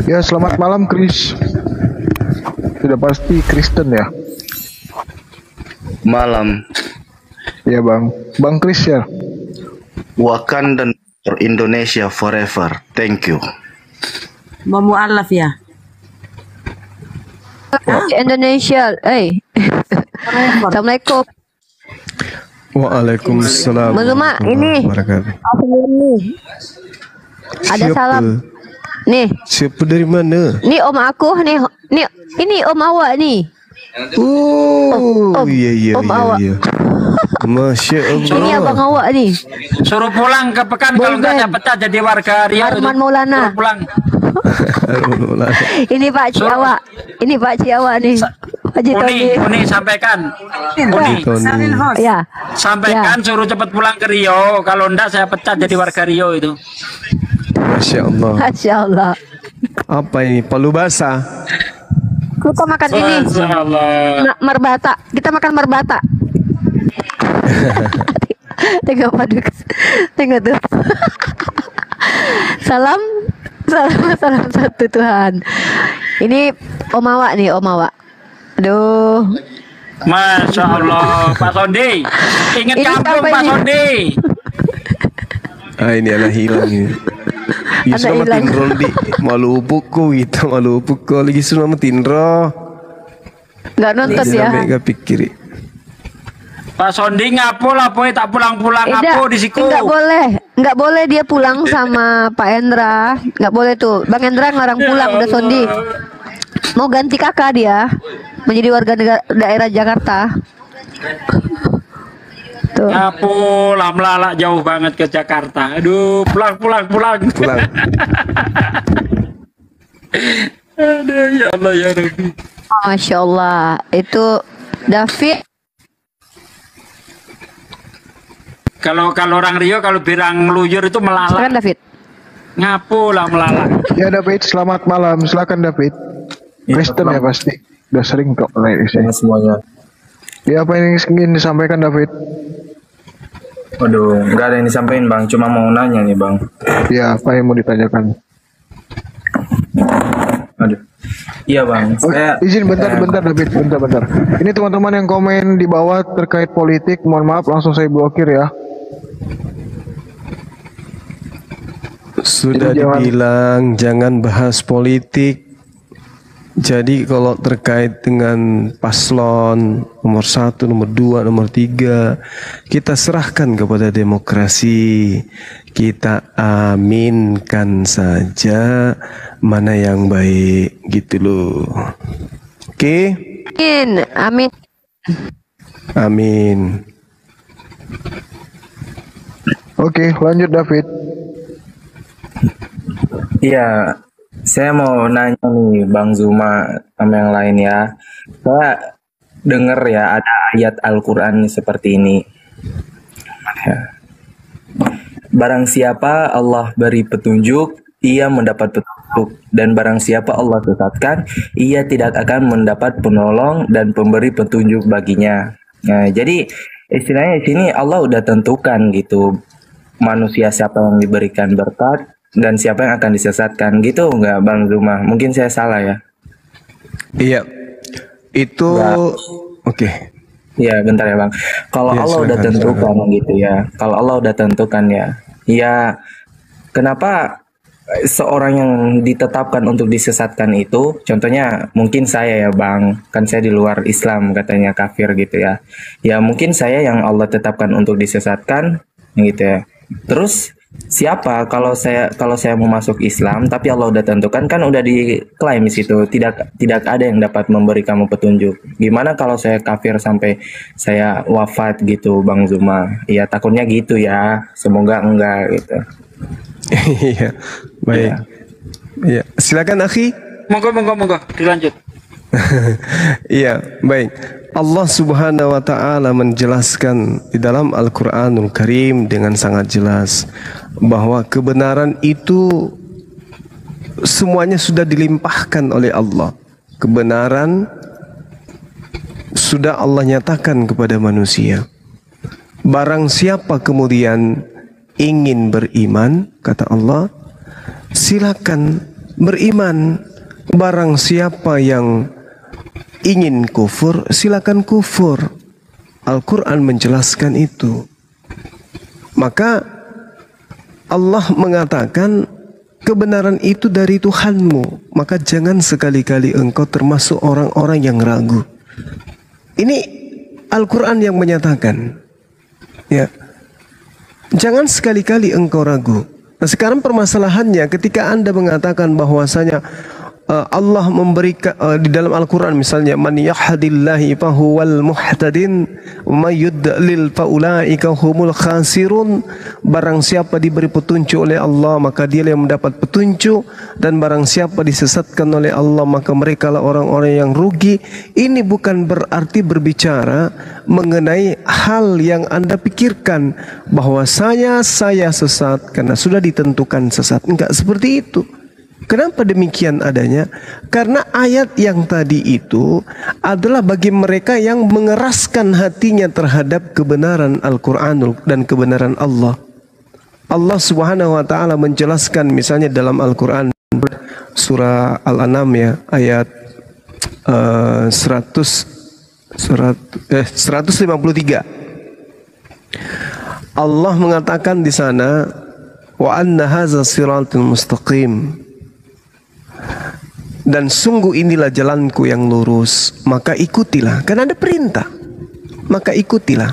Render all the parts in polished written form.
Ya, selamat malam Chris. Sudah pasti Kristen ya? Malam. Ya Bang. Bang Chris ya? Wakanda for Indonesia forever. Thank you. Mau mualaf ya? Indonesia. Assalamualaikum. Waalaikumsalam. Mazuma, ini ada salam. Nih. Siapa dari mana? Nih om aku nih. Ini om awak nih. Iya. Masya Allah. Ini abang awak nih. Suruh pulang ke Pekan kalau nggak pecah jadi warga Riau. Arman Maulana. Suruh pulang. Ini Pak Ciawak. Ini Pak Ciawak nih. Haji Tony. Uni sampaikan. Uni. Ya. Sampaikan suruh cepat pulang ke Riau. Kalau enggak saya pecat jadi warga Riau itu. Masya Allah. Masya Allah. Apa ini? Palu basah. Kita makan ini. Merbata. Kita makan merbata. Tengok Paduk. Tengok tuh. Salam satu Tuhan. Ini Om Awak nih, Om Awak. Aduh. Masya Allah, Pak Sondi. Ingat kampung Pak Sondi. Ini anak hilang ini. Yusuf nama Tinro di Maluku gitu, Maluku lagi Yusuf nama Tinro. Nggak nonton ya? Nggak pikir. Pak Sondi ngapo lah, boy tak pulang-pulang ngapo di siku. Nggak boleh dia pulang sama Pak Endra, nggak boleh tuh. Bang Endra ngarang pulang udah Sondi. Mau ganti kakak dia menjadi warga negara daerah Jakarta. Tuh. Ngapo lah melalak jauh banget ke Jakarta. Aduh, pulang. Aduh, ya Allah ya Rabbi. Masya Allah, itu David. Kalau orang Rio kalau bilang ngeluyur itu melalak. Silakan David. Ngapo lah melalak. Ya David, selamat malam. Silakan David. Kristen ya pasti. Udah sering kok naik sini semuanya. Ya, apa yang ingin disampaikan David? Waduh, nggak ada yang disampaikan Bang. Cuma mau nanya nih Bang. Ya, apa yang mau ditanyakan? Aduh. Iya Bang. Izin bentar David, bentar. Ini teman-teman yang komen di bawah terkait politik, mohon maaf langsung saya blokir ya. Sudah dibilang jangan bahas politik. Jadi kalau terkait dengan paslon nomor 1, nomor 2, nomor 3, kita serahkan kepada demokrasi. Kita aminkan saja mana yang baik gitu loh. Oke? Amin. Amin. Oke, lanjut David. Iya, saya mau nanya nih Bang Zuma sama yang lain ya. Saya dengar ya ada ayat Al-Quran seperti ini. Ya. Barang siapa Allah beri petunjuk, ia mendapat petunjuk. Dan barang siapa Allah sesatkan, ia tidak akan mendapat penolong dan pemberi petunjuk baginya. Nah, jadi istilahnya di sini Allah udah tentukan gitu manusia siapa yang diberikan berkat dan siapa yang akan disesatkan gitu nggak Bang Zuma? Mungkin saya salah ya. Iya, itu oke. Ya bentar ya Bang. Kalau Ya, Allah udah silakan. tentukan gitu ya. Kalau Allah udah tentukan ya. Ya kenapa seorang yang ditetapkan untuk disesatkan itu, contohnya mungkin saya ya Bang, kan saya di luar Islam katanya kafir gitu ya. Ya mungkin saya yang Allah tetapkan untuk disesatkan gitu ya. Terus siapa kalau saya mau masuk Islam tapi Allah udah tentukan kan udah diklaim di situ tidak ada yang dapat memberi kamu petunjuk. Gimana kalau saya kafir sampai saya wafat gitu Bang Zuma? Ya takutnya gitu ya. Semoga enggak gitu. Iya, baik. Iya, silakan akhi. Monggo dilanjut. Iya, baik. Allah Subhanahu wa taala menjelaskan di dalam Al-Qur'anul Karim dengan sangat jelas bahwa kebenaran itu semuanya sudah dilimpahkan oleh Allah. Kebenaran sudah Allah nyatakan kepada manusia. Barang siapa kemudian ingin beriman, kata Allah, silakan beriman. Barang siapa yang ingin kufur, silakan kufur. Al-Quran menjelaskan itu. Maka Allah mengatakan kebenaran itu dari Tuhanmu, maka jangan sekali-kali engkau termasuk orang-orang yang ragu. Ini Al-Quran yang menyatakan, ya, jangan sekali-kali engkau ragu. Nah, sekarang permasalahannya ketika Anda mengatakan bahwasanya Allah memberikan di dalam Al-Quran misalnya, man yahdillahi fahuwal muhtadin wa may yudlil faulaika humul khasirun. Barang siapa diberi petunjuk oleh Allah, maka dia yang mendapat petunjuk, dan barang siapa disesatkan oleh Allah, maka merekalah orang-orang yang rugi. Ini bukan berarti berbicara mengenai hal yang Anda pikirkan bahwasanya saya sesat karena sudah ditentukan sesat. Enggak seperti itu. Kenapa demikian adanya? Karena ayat yang tadi itu adalah bagi mereka yang mengeraskan hatinya terhadap kebenaran Al-Quran dan kebenaran Allah. Allah Subhanahu wa taala menjelaskan misalnya dalam Al-Quran surah Al-An'am ya, ayat 153. Allah mengatakan di sana, wa anna hadza siratal mustaqim. Dan sungguh inilah jalanku yang lurus, maka ikutilah. Karena ada perintah, maka ikutilah.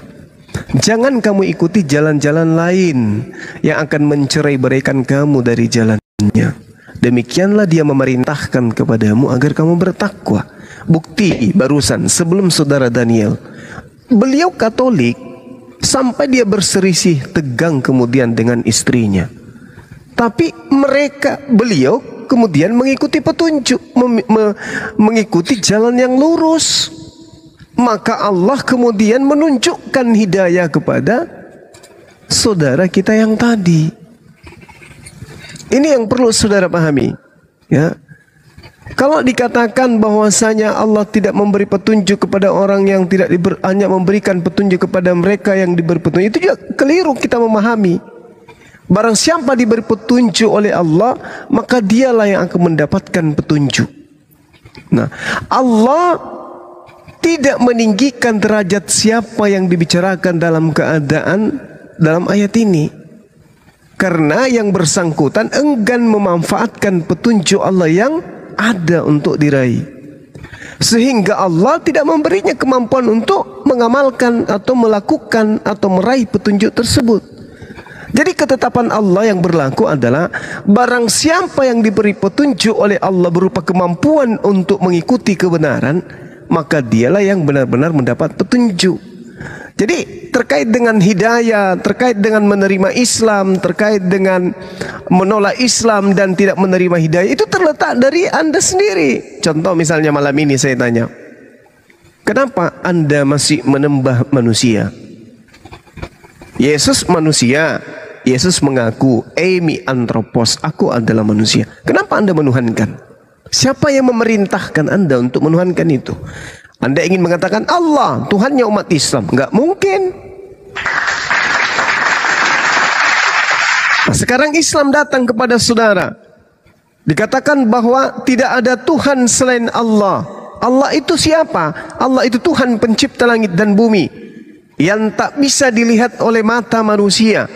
Jangan kamu ikuti jalan-jalan lain yang akan mencerai-beraikan kamu dari jalannya. Demikianlah dia memerintahkan kepadamu agar kamu bertakwa. Bukti barusan sebelum saudara Daniel, beliau Katolik sampai dia berselisih tegang kemudian dengan istrinya. Tapi beliau kemudian mengikuti petunjuk, mengikuti jalan yang lurus. Maka Allah kemudian menunjukkan hidayah kepada saudara kita yang tadi. Ini yang perlu saudara pahami, ya. Kalau dikatakan bahwasanya Allah tidak memberi petunjuk kepada orang yang tidak hanya memberikan petunjuk kepada mereka yang diberi petunjuk, itu juga keliru kita memahami. Barang siapa diberi petunjuk oleh Allah, maka dialah yang akan mendapatkan petunjuk. Nah, Allah tidak meninggikan derajat siapa yang dibicarakan dalam keadaan dalam ayat ini. Karena yang bersangkutan enggan memanfaatkan petunjuk Allah yang ada untuk diraih. Sehingga Allah tidak memberinya kemampuan untuk mengamalkan atau melakukan atau meraih petunjuk tersebut. Jadi ketetapan Allah yang berlaku adalah barang siapa yang diberi petunjuk oleh Allah berupa kemampuan untuk mengikuti kebenaran, maka dialah yang benar-benar mendapat petunjuk. Jadi terkait dengan hidayah, terkait dengan menerima Islam, terkait dengan menolak Islam dan tidak menerima hidayah, itu terletak dari Anda sendiri. Contoh misalnya malam ini saya tanya, kenapa Anda masih menembah manusia? Yesus manusia. Yesus mengaku, Eimi anthropos, aku adalah manusia. Kenapa Anda menuhankan? Siapa yang memerintahkan Anda untuk menuhankan itu? Anda ingin mengatakan Allah, Tuhannya umat Islam. Enggak mungkin. Nah, sekarang Islam datang kepada saudara. Dikatakan bahwa tidak ada Tuhan selain Allah. Allah itu siapa? Allah itu Tuhan pencipta langit dan bumi, yang tak bisa dilihat oleh mata manusia.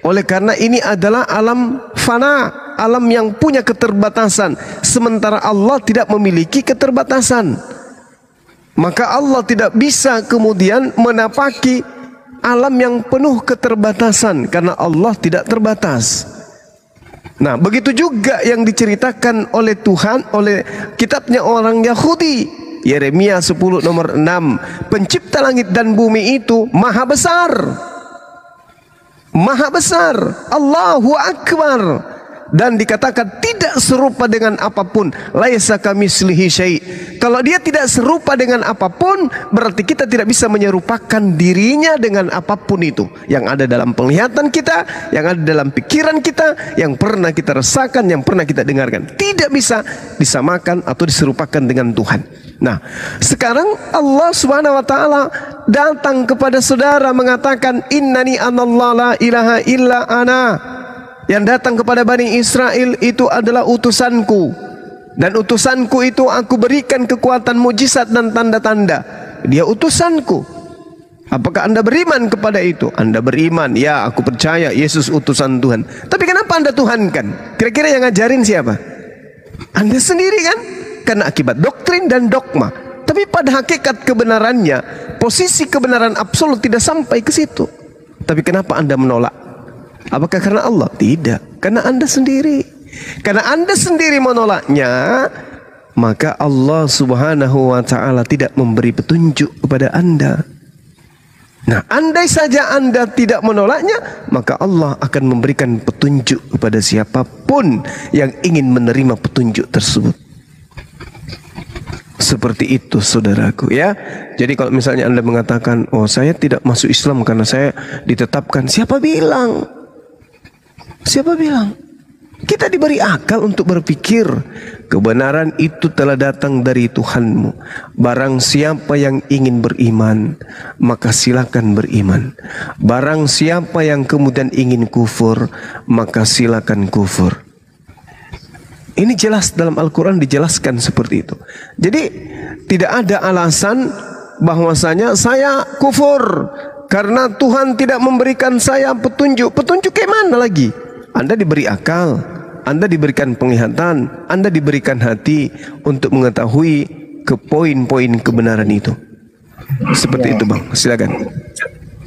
Oleh karena ini adalah alam fana, alam yang punya keterbatasan, sementara Allah tidak memiliki keterbatasan. Maka Allah tidak bisa kemudian menapaki alam yang penuh keterbatasan, karena Allah tidak terbatas. Nah, begitu juga yang diceritakan oleh Tuhan, oleh kitabnya orang Yahudi, Yeremia 10 nomor 6, pencipta langit dan bumi itu maha besar. Maha besar, Allahu Akbar. Dan dikatakan tidak serupa dengan apapun. Laisa kamitslihi syai'. Kalau dia tidak serupa dengan apapun, berarti kita tidak bisa menyerupakan dirinya dengan apapun itu. Yang ada dalam penglihatan kita, yang ada dalam pikiran kita, yang pernah kita rasakan, yang pernah kita dengarkan. Tidak bisa disamakan atau diserupakan dengan Tuhan. Nah, sekarang Allah Subhanahu wa taala datang kepada saudara mengatakan, innani anallahu la ilaha illa ana. yang datang kepada Bani Israel itu adalah utusanku. Dan utusanku itu aku berikan kekuatan mujizat dan tanda-tanda. Dia utusanku. Apakah anda beriman kepada itu? Anda beriman, ya aku percaya Yesus utusan Tuhan. Tapi kenapa anda tuhankan? Kira-kira yang ngajarin siapa? Anda sendiri kan? Karena akibat doktrin dan dogma. Tapi pada hakikat kebenarannya, posisi kebenaran absolut tidak sampai ke situ. Tapi kenapa anda menolak? Apakah karena Allah? Tidak, karena anda sendiri. Karena anda sendiri menolaknya, maka Allah Subhanahu wa ta'ala tidak memberi petunjuk kepada anda. Nah, andai saja anda tidak menolaknya, maka Allah akan memberikan petunjuk kepada siapapun yang ingin menerima petunjuk tersebut. Seperti itu saudaraku ya. Jadi kalau misalnya anda mengatakan, oh saya tidak masuk Islam karena saya ditetapkan. Siapa bilang? Siapa bilang? Kita diberi akal untuk berpikir. Kebenaran itu telah datang dari Tuhanmu. Barang siapa yang ingin beriman, maka silakan beriman. Barang siapa yang kemudian ingin kufur, maka silakan kufur. Ini jelas dalam Al-Quran dijelaskan seperti itu. Jadi tidak ada alasan bahwasanya saya kufur karena Tuhan tidak memberikan saya petunjuk. Petunjuk ke mana lagi? Anda diberi akal, Anda diberikan penglihatan, Anda diberikan hati untuk mengetahui ke poin-poin kebenaran itu. Seperti itu Bang, silakan.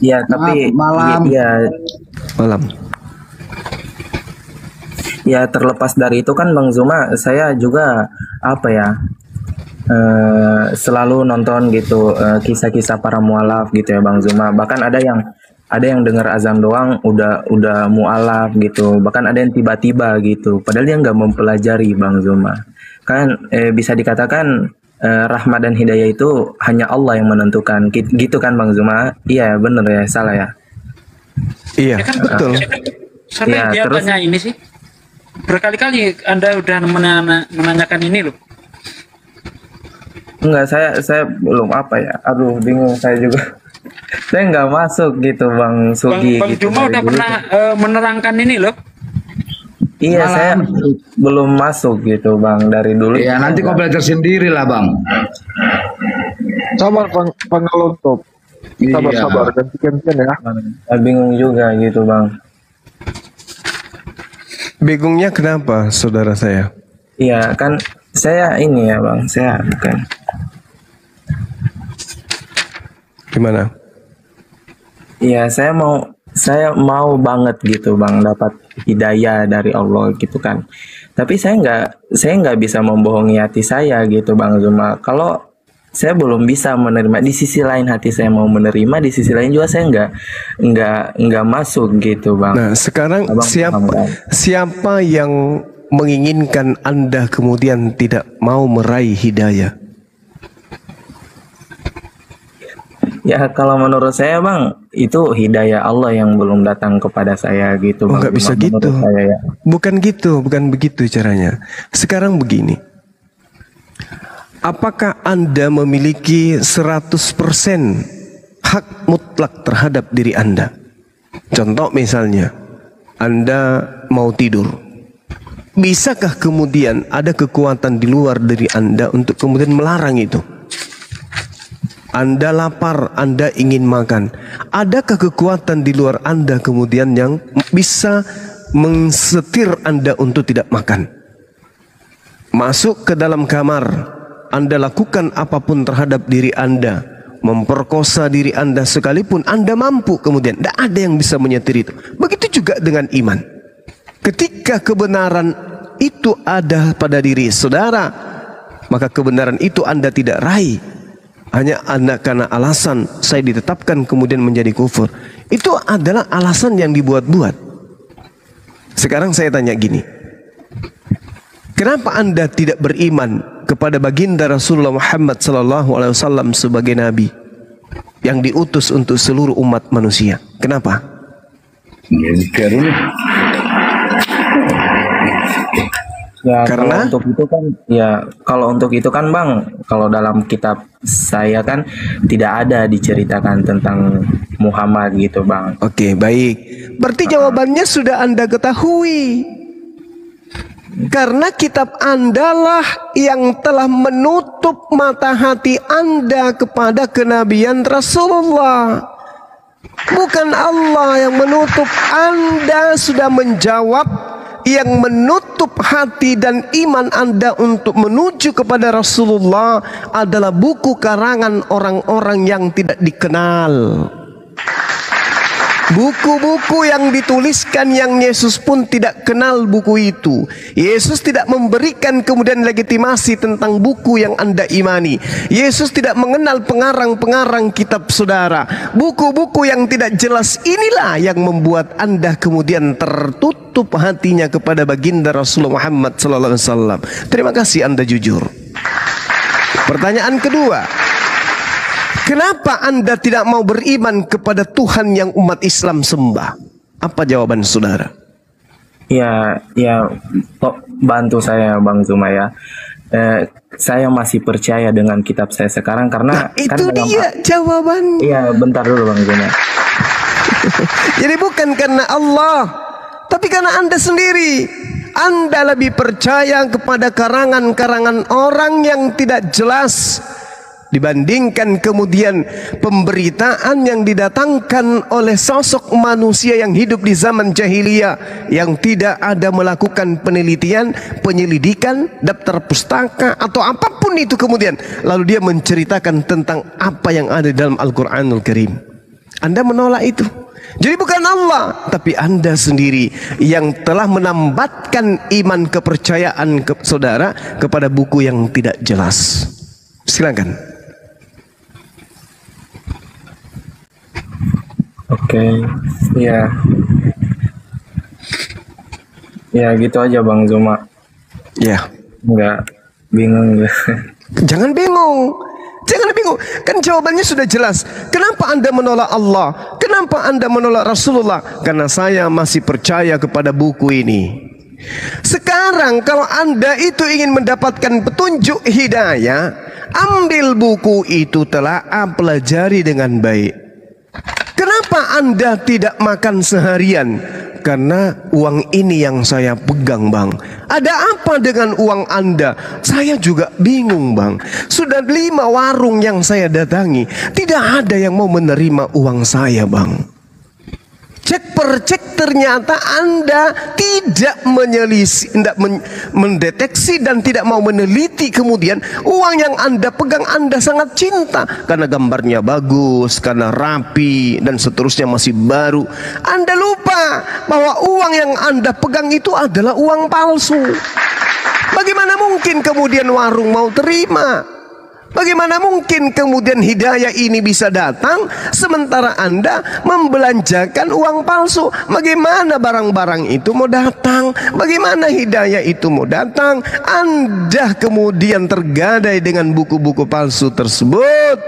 Ya, tapi malam. Malam. Ya, terlepas dari itu kan Bang Zuma, saya juga apa ya, selalu nonton gitu kisah-kisah para mualaf gitu ya Bang Zuma. Bahkan ada yang dengar azan doang udah mualaf gitu. Bahkan ada yang tiba-tiba gitu. Padahal dia nggak mempelajari Bang Zuma. Kan bisa dikatakan rahmat dan hidayah itu hanya Allah yang menentukan. Gitu kan Bang Zuma? Iya bener ya, salah ya? Iya, Ya kan betul. Siapa Ya, yang dia terus- tanya ini sih? Berkali-kali Anda udah menanyakan ini loh. Enggak, saya belum apa ya. Aduh, bingung saya juga. Saya nggak masuk gitu Bang Sugi. Bang gitu, Juma dari udah dulu pernah tuh. menerangkan ini loh. Iya, saya belum masuk gitu Bang dari dulu. Ya nanti kau belajar sendiri lah Bang. Sabar Pangalonto. Sabar, ganti-gantian ya. Saya bingung juga gitu Bang. Bingungnya kenapa saudara saya? Iya kan saya ini ya Bang, saya kan. Gimana? Iya, saya mau banget gitu Bang dapat hidayah dari Allah gitu kan. Tapi saya nggak bisa membohongi hati saya gitu Bang Zuma. Kalau saya belum bisa menerima, di sisi lain hati saya mau menerima, di sisi lain juga saya nggak masuk gitu Bang. Nah, sekarang Abang paham, Bang? siapa yang menginginkan Anda kemudian tidak mau meraih hidayah? Ya kalau menurut saya Bang, itu hidayah Allah yang belum datang kepada saya gitu Oh, Bang. nggak bisa Menurut gitu. saya, ya. Bukan begitu caranya. Sekarang begini. Apakah Anda memiliki 100% hak mutlak terhadap diri Anda? Contoh misalnya, Anda mau tidur. Bisakah kemudian ada kekuatan di luar dari Anda untuk kemudian melarang itu? Anda lapar, Anda ingin makan. Adakah kekuatan di luar Anda kemudian yang bisa mensetir Anda untuk tidak makan? Masuk ke dalam kamar, Anda lakukan apapun terhadap diri Anda, memperkosa diri Anda sekalipun Anda mampu kemudian. Tidak ada yang bisa menyetir itu. Begitu juga dengan iman. Ketika kebenaran itu ada pada diri saudara, maka kebenaran itu Anda tidak raih. Hanya Anda karena alasan saya ditetapkan kemudian menjadi kufur. Itu adalah alasan yang dibuat-buat. Sekarang saya tanya gini. Kenapa Anda tidak beriman kepada baginda Rasulullah Muhammad SAW sebagai nabi yang diutus untuk seluruh umat manusia? Kenapa? Ya, Karena kalau untuk itu kan Bang, kalau dalam kitab saya kan tidak ada diceritakan tentang Muhammad gitu Bang. oke, baik. Berarti jawabannya sudah Anda ketahui. Karena kitab Anda lah yang telah menutup mata hati Anda kepada kenabian Rasulullah. Bukan Allah yang menutup. Anda sudah menjawab. Yang menutup hati dan iman Anda untuk menuju kepada Rasulullah adalah buku karangan orang-orang yang tidak dikenal. Buku-buku yang dituliskan yang Yesus pun tidak kenal buku itu. Yesus tidak memberikan kemudian legitimasi tentang buku yang Anda imani. Yesus tidak mengenal pengarang-pengarang kitab saudara. Buku-buku yang tidak jelas inilah yang membuat Anda kemudian tertutup hatinya kepada baginda Rasulullah Muhammad SAW. Terima kasih Anda jujur. Pertanyaan kedua. Kenapa Anda tidak mau beriman kepada Tuhan yang umat Islam sembah? Apa jawaban saudara? Ya, bantu saya Bang Zuma ya. Saya masih percaya dengan kitab saya sekarang karena Itu dia jawabannya. Iya, bentar dulu Bang Zuma. Jadi bukan karena Allah, tapi karena Anda sendiri. Anda lebih percaya kepada karangan-karangan orang yang tidak jelas dibandingkan kemudian pemberitaan yang didatangkan oleh sosok manusia yang hidup di zaman jahiliyah yang tidak ada melakukan penelitian, penyelidikan, daftar pustaka atau apapun itu kemudian lalu dia menceritakan tentang apa yang ada dalam Al-Qur'anul Karim. Anda menolak itu. Jadi bukan Allah, tapi Anda sendiri yang telah menambatkan iman kepercayaan saudara kepada buku yang tidak jelas. Silakan. Oke, ya. Ya gitu aja Bang Zuma. Ya. Enggak bingung. Jangan bingung. Jangan bingung. Kan jawabannya sudah jelas. Kenapa Anda menolak Allah? Kenapa Anda menolak Rasulullah? Karena saya masih percaya kepada buku ini. Sekarang kalau Anda itu ingin mendapatkan petunjuk hidayah, ambil buku itu telah pelajari dengan baik. Kenapa Anda tidak makan seharian? Karena uang ini yang saya pegang Bang. Ada apa dengan uang Anda? Saya juga bingung Bang. Sudah 5 warung yang saya datangi, tidak ada yang mau menerima uang saya Bang. Cek per cek ternyata Anda tidak mendeteksi dan tidak mau meneliti kemudian uang yang Anda pegang Anda sangat cinta karena gambarnya bagus, karena rapi dan seterusnya masih baru. Anda lupa bahwa uang yang Anda pegang itu adalah uang palsu. Bagaimana mungkin kemudian warung mau terima? Bagaimana mungkin kemudian hidayah ini bisa datang sementara Anda membelanjakan uang palsu? Bagaimana barang-barang itu mau datang? Bagaimana hidayah itu mau datang? Anda kemudian tergadai dengan buku-buku palsu tersebut.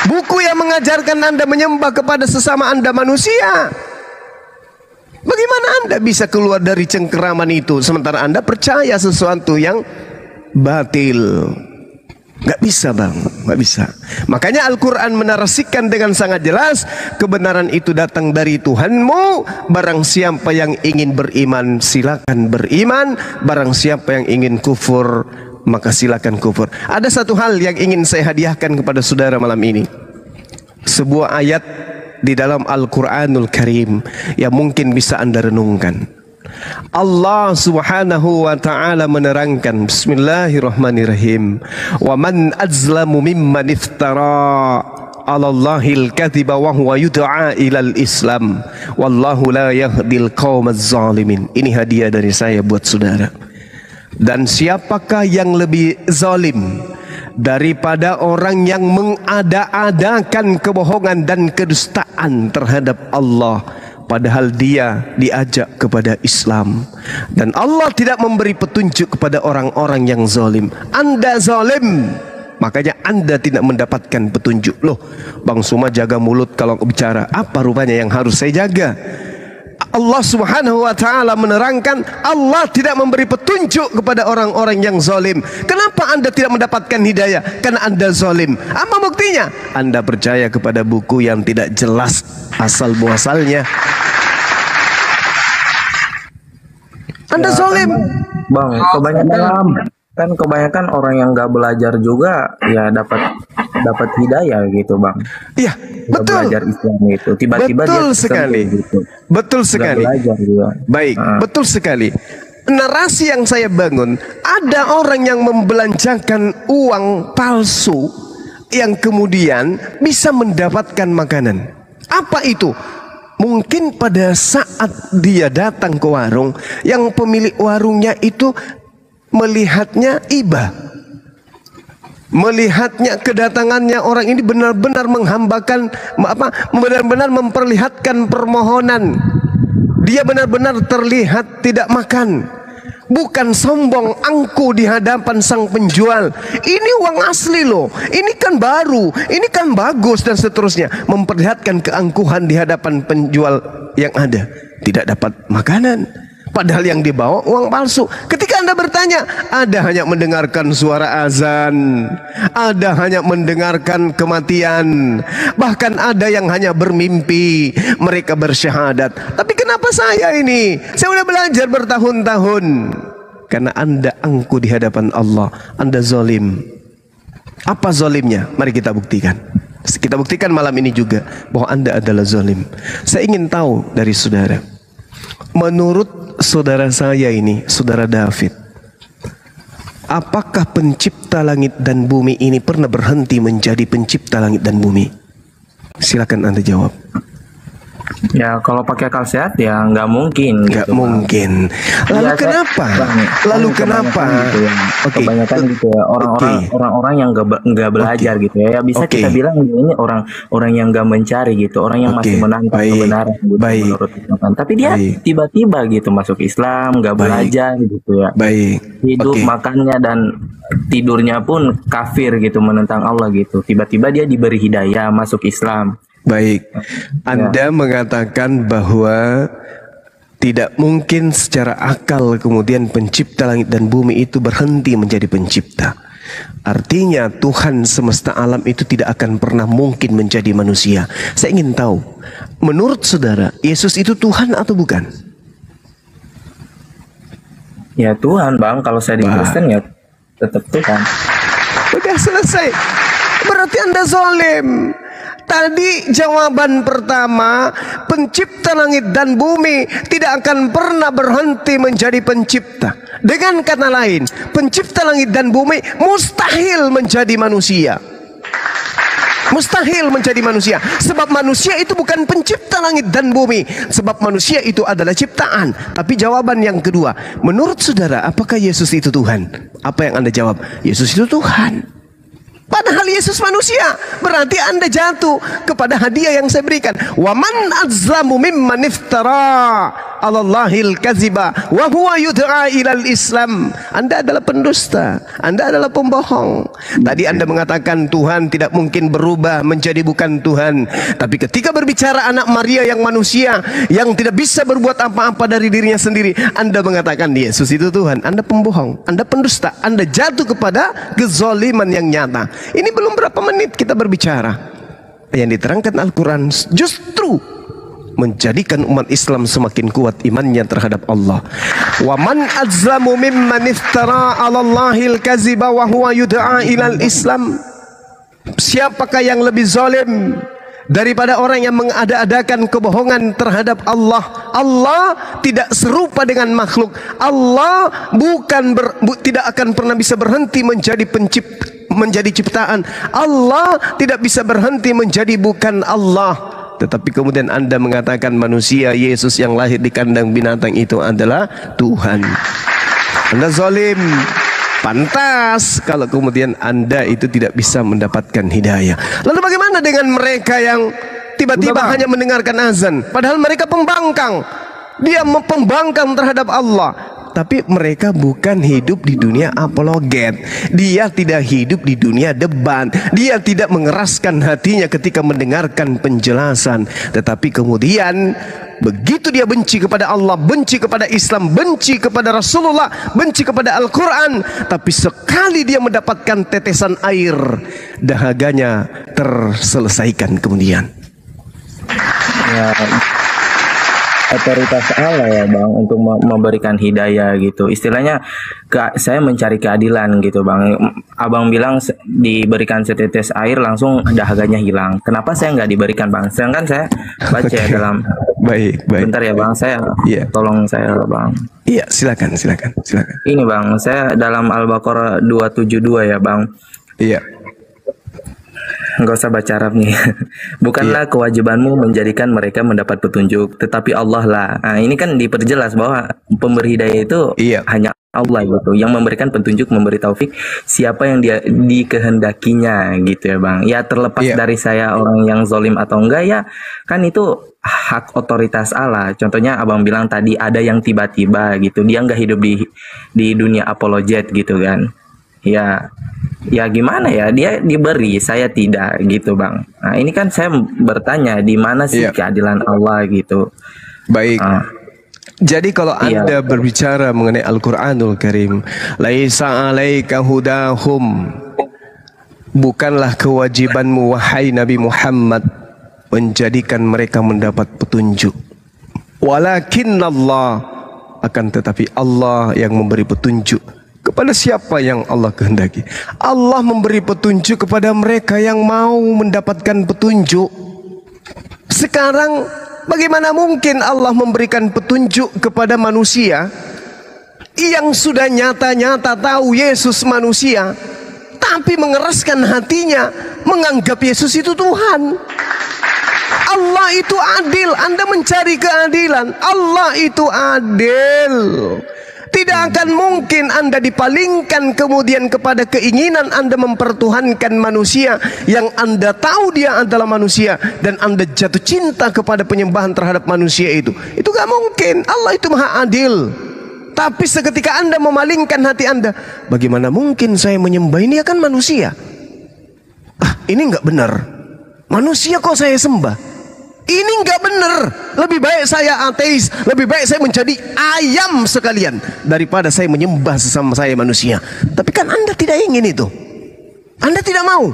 Buku yang mengajarkan Anda menyembah kepada sesama Anda manusia. Bagaimana Anda bisa keluar dari cengkeraman itu sementara Anda percaya sesuatu yang batil? Gak bisa Bang, gak bisa. Makanya Al-Quran menarasikan dengan sangat jelas, kebenaran itu datang dari Tuhanmu. Barang siapa yang ingin beriman silakan beriman, barang siapa yang ingin kufur maka silakan kufur. Ada satu hal yang ingin saya hadiahkan kepada saudara malam ini. Sebuah ayat di dalam Al-Quranul Karim yang mungkin bisa Anda renungkan. Allah subhanahu wa ta'ala menerangkan, bismillahirrahmanirrahim, wa man azlamu mimman iftara ala Allahil kadhiba wa huwa yud'a ilal Islam wallahu la yahdil qawmaz zalimin. Ini hadiah dari saya buat saudara. Dan siapakah yang lebih zalim daripada orang yang mengada-adakan kebohongan dan kedustaan terhadap Allah, padahal dia diajak kepada Islam. Dan Allah tidak memberi petunjuk kepada orang-orang yang zalim. Anda zalim, makanya Anda tidak mendapatkan petunjuk. Loh, Bang Suma jaga mulut kalau bicara. Apa rupanya yang harus saya jaga? Allah Subhanahu wa taala menerangkan Allah tidak memberi petunjuk kepada orang-orang yang zalim. Kenapa Anda tidak mendapatkan hidayah? Karena Anda zalim. Apa buktinya? Anda percaya kepada buku yang tidak jelas asal muasalnya. Anda zalim. Bang, kebanyakan orang yang nggak belajar juga ya dapat hidayah gitu, Bang. Iya, Nggak betul. belajar Islam itu tiba-tiba Betul dia sekali. gitu. Betul Nggak sekali. belajar juga. Baik, betul sekali. Narasi yang saya bangun, ada orang yang membelanjakan uang palsu yang kemudian bisa mendapatkan makanan. Apa itu? Mungkin pada saat dia datang ke warung, yang pemilik warungnya itu melihatnya iba. Melihatnya kedatangannya orang ini benar-benar menghambakan benar-benar memperlihatkan permohonan. Dia benar-benar terlihat tidak makan. Bukan sombong angku di hadapan sang penjual. Ini uang asli loh. Ini kan baru. Ini kan bagus dan seterusnya. Memperlihatkan keangkuhan di hadapan penjual yang ada. Tidak dapat makanan. Padahal yang dibawa uang palsu. Ketika Anda bertanya, ada hanya mendengarkan suara azan, ada hanya mendengarkan kematian, bahkan ada yang hanya bermimpi mereka bersyahadat. Tapi kenapa saya ini? Saya sudah belajar bertahun-tahun. Karena Anda angku di hadapan Allah, Anda zalim. Apa zalimnya? Mari kita buktikan. Kita buktikan malam ini juga bahwa Anda adalah zalim. Saya ingin tahu dari saudara, menurut saudara saya ini, saudara David, apakah pencipta langit dan bumi ini pernah berhenti menjadi pencipta langit dan bumi? Silakan Anda jawab. Ya kalau pakai akal sehat ya nggak mungkin. Nggak gitu, Bang. mungkin. Lalu Ya, kenapa? Bang, Lalu kebanyakan kenapa? gitu ya. Oke. Kebanyakan gitu ya orang-orang yang nggak belajar gitu ya. Ya bisa kita bilang ini orang yang nggak mencari gitu, orang yang masih menantang kebenaran gitu, menurut Islam. Tapi dia tiba-tiba gitu masuk Islam, nggak belajar gitu ya. Hidup makannya dan tidurnya pun kafir gitu, menentang Allah gitu. Tiba-tiba dia diberi hidayah masuk Islam. Baik, Anda mengatakan bahwa tidak mungkin secara akal kemudian pencipta langit dan bumi itu berhenti menjadi pencipta. Artinya Tuhan semesta alam itu tidak akan pernah mungkin menjadi manusia. Saya ingin tahu, menurut saudara, Yesus itu Tuhan atau bukan? Ya Tuhan, Bang. Kalau saya di Kristen ya tetap Tuhan. Udah selesai. Berarti Anda zalim. Tadi jawaban pertama, pencipta langit dan bumi tidak akan pernah berhenti menjadi pencipta. Dengan kata lain, pencipta langit dan bumi mustahil menjadi manusia. Mustahil menjadi manusia. Sebab manusia itu bukan pencipta langit dan bumi. Sebab manusia itu adalah ciptaan. Tapi jawaban yang kedua, menurut saudara, apakah Yesus itu Tuhan? Apa yang Anda jawab? Yesus itu Tuhan. Padahal Yesus manusia. Berarti Anda jatuh kepada hadiah yang saya berikan. Wa man azlamu mimman iftara 'alallahil kadziba wa huwa yud'a ilal Islam. Anda adalah pendusta. Anda adalah pembohong. Tadi Anda mengatakan Tuhan tidak mungkin berubah menjadi bukan Tuhan. Tapi ketika berbicara anak Maria yang manusia, yang tidak bisa berbuat apa-apa dari dirinya sendiri, Anda mengatakan Yesus itu Tuhan. Anda pembohong. Anda pendusta. Anda jatuh kepada kezaliman yang nyata. Ini belum berapa menit kita berbicara. Yang diterangkan Al-Quran justru menjadikan umat Islam semakin kuat imannya terhadap Allah. Wa man azlamu mimman iftara 'alallahil kadziba wa huwa yud'a ilal Islam. Siapakah yang lebih zalim daripada orang yang mengada-adakan kebohongan terhadap Allah? Allah tidak serupa dengan makhluk. Allah tidak akan pernah bisa berhenti menjadi ciptaan. Allah tidak bisa berhenti menjadi bukan Allah. Tetapi kemudian Anda mengatakan manusia Yesus yang lahir di kandang binatang itu adalah Tuhan. Anda zalim. Pantas kalau kemudian Anda itu tidak bisa mendapatkan hidayah. Lalu bagaimana dengan mereka yang tiba-tiba hanya mendengarkan azan, padahal mereka pembangkang. Dia pembangkang terhadap Allah. tapi mereka bukan hidup di dunia apologet. Dia tidak hidup di dunia debat. Dia tidak mengeraskan hatinya ketika mendengarkan penjelasan. Tetapi kemudian begitu dia benci kepada Allah, benci kepada Islam, benci kepada Rasulullah, benci kepada Al-Quran, tapi sekali dia mendapatkan tetesan air, dahaganya terselesaikan kemudian. Ya, otoritas Allah ya Bang untuk memberikan hidayah gitu. Istilahnya saya mencari keadilan gitu Bang. Abang bilang diberikan setetes air langsung dahaganya hilang. Kenapa saya nggak diberikan Bang? Sedangkan saya baca ya dalam. Baik. Bentar ya Bang, saya tolong saya Bang. Iya, silakan. Ini Bang, saya dalam Al-Baqarah 272 ya Bang. Iya. Nggak usah baca Arab nih. Bukanlah kewajibanmu menjadikan mereka mendapat petunjuk, tetapi Allah lah. Nah, ini kan diperjelas bahwa pemberi hidayah itu hanya Allah gitu, yang memberikan petunjuk, memberi taufik siapa yang dia dikehendakinya gitu ya Bang. Ya terlepas dari saya orang yang zalim atau enggak ya, kan itu hak otoritas Allah. Contohnya abang bilang tadi ada yang tiba-tiba gitu, dia nggak hidup di dunia apologet gitu kan. Ya gimana ya, dia diberi, saya tidak gitu Bang. Nah ini kan saya bertanya di mana sih keadilan Allah gitu. Baik. Jadi kalau Anda berbicara mengenai Al-Quranul Karim, laisa alaika hudahum, bukanlah kewajibanmu wahai Nabi Muhammad menjadikan mereka mendapat petunjuk. Walakinnallah, akan tetapi Allah yang memberi petunjuk kepada siapa yang Allah kehendaki. Allah memberi petunjuk kepada mereka yang mau mendapatkan petunjuk. Sekarang bagaimana mungkin Allah memberikan petunjuk kepada manusia yang sudah nyata-nyata tahu Yesus manusia, tapi mengeraskan hatinya menganggap Yesus itu Tuhan. Allah itu adil. Anda mencari keadilan. Allah itu adil. Tidak akan mungkin Anda dipalingkan kemudian kepada keinginan Anda mempertuhankan manusia yang Anda tahu dia adalah manusia, dan Anda jatuh cinta kepada penyembahan terhadap manusia itu. Itu gak mungkin. Allah itu maha adil. Tapi seketika Anda memalingkan hati Anda, bagaimana mungkin saya menyembah ini akan manusia? Ini gak benar. Manusia kok saya sembah? Ini nggak benar. Lebih baik saya ateis, lebih baik saya menjadi ayam sekalian daripada saya menyembah sesama saya manusia. Tapi kan Anda tidak ingin itu. Anda tidak mau.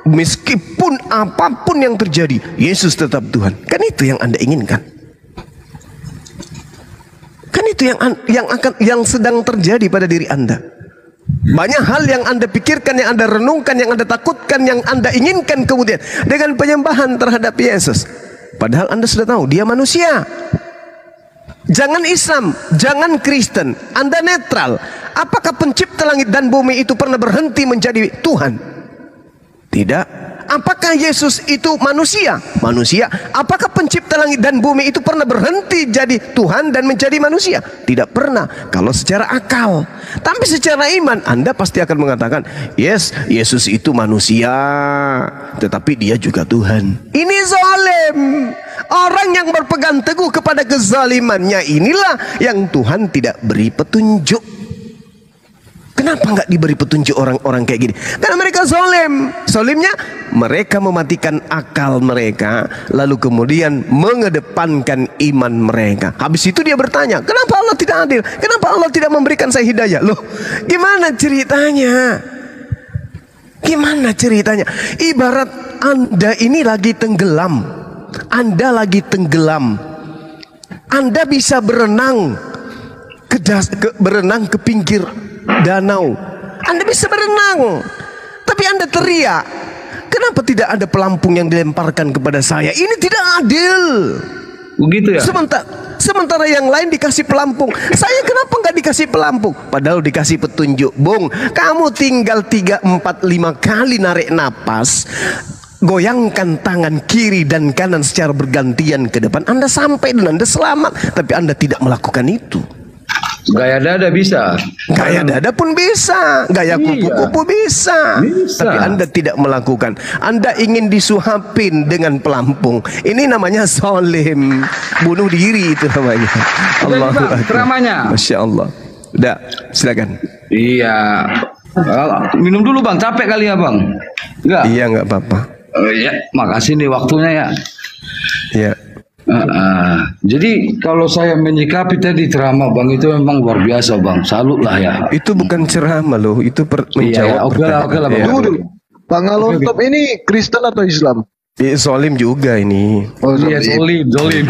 Meskipun apapun yang terjadi, Yesus tetap Tuhan. Kan itu yang Anda inginkan. Kan itu yang sedang terjadi pada diri Anda. Banyak hal yang Anda pikirkan, yang Anda renungkan, yang Anda takutkan, yang Anda inginkan kemudian dengan penyembahan terhadap Yesus. Padahal Anda sudah tahu dia manusia. Jangan Islam, jangan Kristen, Anda netral. Apakah pencipta langit dan bumi itu pernah berhenti menjadi Tuhan? Tidak. Apakah Yesus itu manusia? Manusia. Apakah pencipta langit dan bumi itu pernah berhenti jadi Tuhan dan menjadi manusia? Tidak pernah. Kalau secara akal. Tapi secara iman Anda pasti akan mengatakan, yes, Yesus itu manusia, tetapi dia juga Tuhan. Ini zalim. Orang yang berpegang teguh kepada kezalimannya inilah yang Tuhan tidak beri petunjuk. Kenapa nggak diberi petunjuk orang-orang kayak gini? Karena mereka zalim. Zalimnya mereka mematikan akal mereka, lalu kemudian mengedepankan iman mereka. Habis itu dia bertanya, kenapa Allah tidak adil? Kenapa Allah tidak memberikan saya hidayah? Loh, gimana ceritanya? Gimana ceritanya? Ibarat Anda ini lagi tenggelam. Anda lagi tenggelam. Anda bisa berenang berenang ke pinggir danau. Anda bisa berenang, tapi Anda teriak, kenapa tidak ada pelampung yang dilemparkan kepada saya? Ini tidak adil. Begitu ya? Sementara yang lain dikasih pelampung, saya kenapa nggak dikasih pelampung? Padahal dikasih petunjuk. Bung, kamu tinggal 3, 4, 5 kali narik napas, goyangkan tangan kiri dan kanan secara bergantian ke depan, Anda sampai dan Anda selamat. Tapi Anda tidak melakukan itu. Gaya dada bisa. Gaya dada pun bisa. Gaya kupu-kupu bisa. Tapi Anda tidak melakukan. Anda ingin disuapin dengan pelampung. Ini namanya zalim. Bunuh diri itu namanya. Allahu Akbar. Masya Allah. Udah, silakan. Iya. Minum dulu bang, capek kali ya bang? Enggak? Iya, nggak apa-apa. Ya, makasih nih waktunya ya. Iya. Jadi kalau saya menyikapi tadi ceramah bang itu memang luar biasa bang, salut lah ya. Itu bukan ceramah loh, itu menjawab Oke lah pertanyaan. bang. Iya. Tunggu dulu. Bang Alontop ini Kristen atau Islam? Solim juga ini. Oh, Iya, sorry. zolim.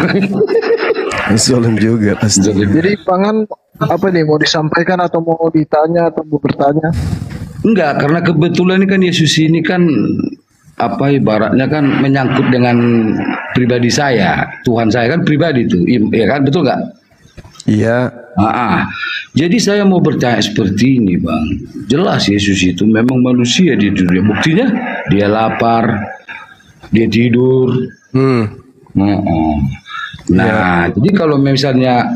Solim juga pasti. Jadi pangan apa nih, mau disampaikan atau mau ditanya atau mau bertanya? Enggak, karena kebetulan ini kan Yesus ini kan apa ibaratnya kan menyangkut dengan pribadi saya, Tuhan saya kan pribadi itu, ya kan, betul nggak? Iya. Jadi saya mau bertanya seperti ini bang, jelas Yesus itu memang manusia di dunia, buktinya dia lapar, dia tidur. Nah, jadi kalau misalnya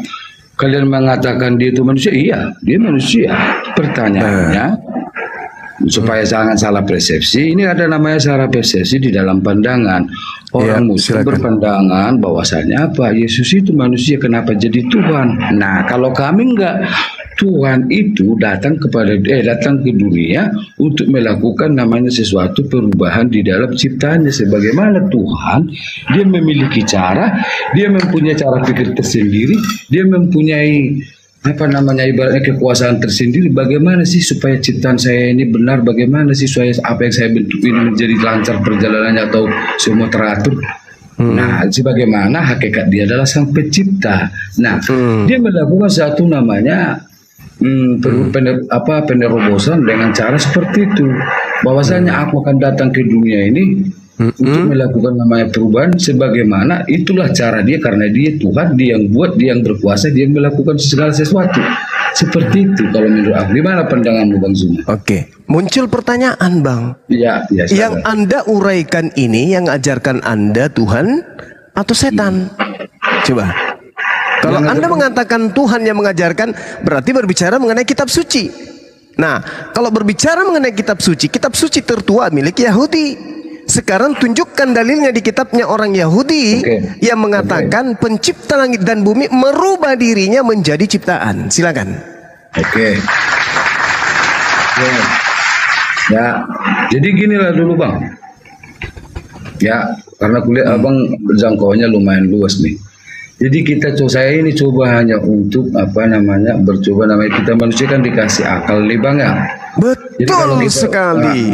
kalian mengatakan dia itu manusia, iya, dia manusia. Pertanyaannya, supaya jangan salah persepsi, ini ada namanya salah persepsi di dalam pandangan. Orang Muslim silakan. berpandangan bahwasanya apa? Yesus itu manusia, kenapa jadi Tuhan? Nah, kalau kami enggak, Tuhan itu datang ke dunia untuk melakukan namanya sesuatu perubahan di dalam ciptaannya. Sebagaimana Tuhan, dia memiliki cara, dia mempunyai cara pikir tersendiri, dia mempunyai apa namanya ibaratnya kekuasaan tersendiri. Bagaimana sih supaya ciptaan saya ini benar, bagaimana sih supaya apa yang saya bentuk ini menjadi lancar perjalanannya atau semua teratur. Nah, sebagaimana hakikat dia adalah sang pencipta. Nah, dia melakukan satu namanya penerobosan dengan cara seperti itu, bahwasanya aku akan datang ke dunia ini untuk melakukan namanya perubahan, sebagaimana itulah cara dia, karena dia Tuhan, dia yang buat, dia yang berkuasa, dia yang melakukan segala sesuatu. Seperti itu kalau menurut aku. Gimana pandanganmu Bang Zuma? Oke, muncul pertanyaan Bang. Ya, Yang Anda uraikan ini, yang ajarkan Anda Tuhan atau setan? Coba. Kalau Anda mengatakan Tuhan yang mengajarkan, berarti berbicara mengenai kitab suci. Nah, kalau berbicara mengenai kitab suci tertua milik Yahudi. Sekarang tunjukkan dalilnya di kitabnya orang Yahudi yang mengatakan pencipta langit dan bumi merubah dirinya menjadi ciptaan. Silakan. Ya, jadi ginilah dulu Bang. Ya, karena kuliah Abang jangkauannya lumayan luas nih. Jadi saya ini coba hanya untuk bercoba kita manusia kan dikasih akal nih Bang ya. Betul sekali.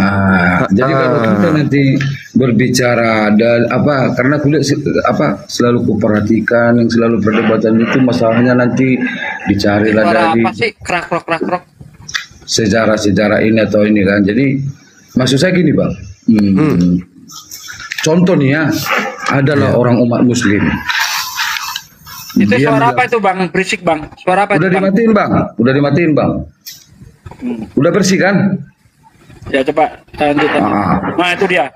Jadi kalau kita nanti berbicara dan karena kuliah selalu kuperhatikan, yang selalu perdebatan itu masalahnya nanti dicarilah dari Krak. sejarah ini atau ini kan. Jadi maksud saya gini Bang. Contoh nih ya, adalah orang umat Muslim. Itu suara apa itu Bang? Berisik Bang. Suara apa Udah itu Bang? dimatiin Bang. Udah bersih kan? Ya coba lanjut. Nah itu dia.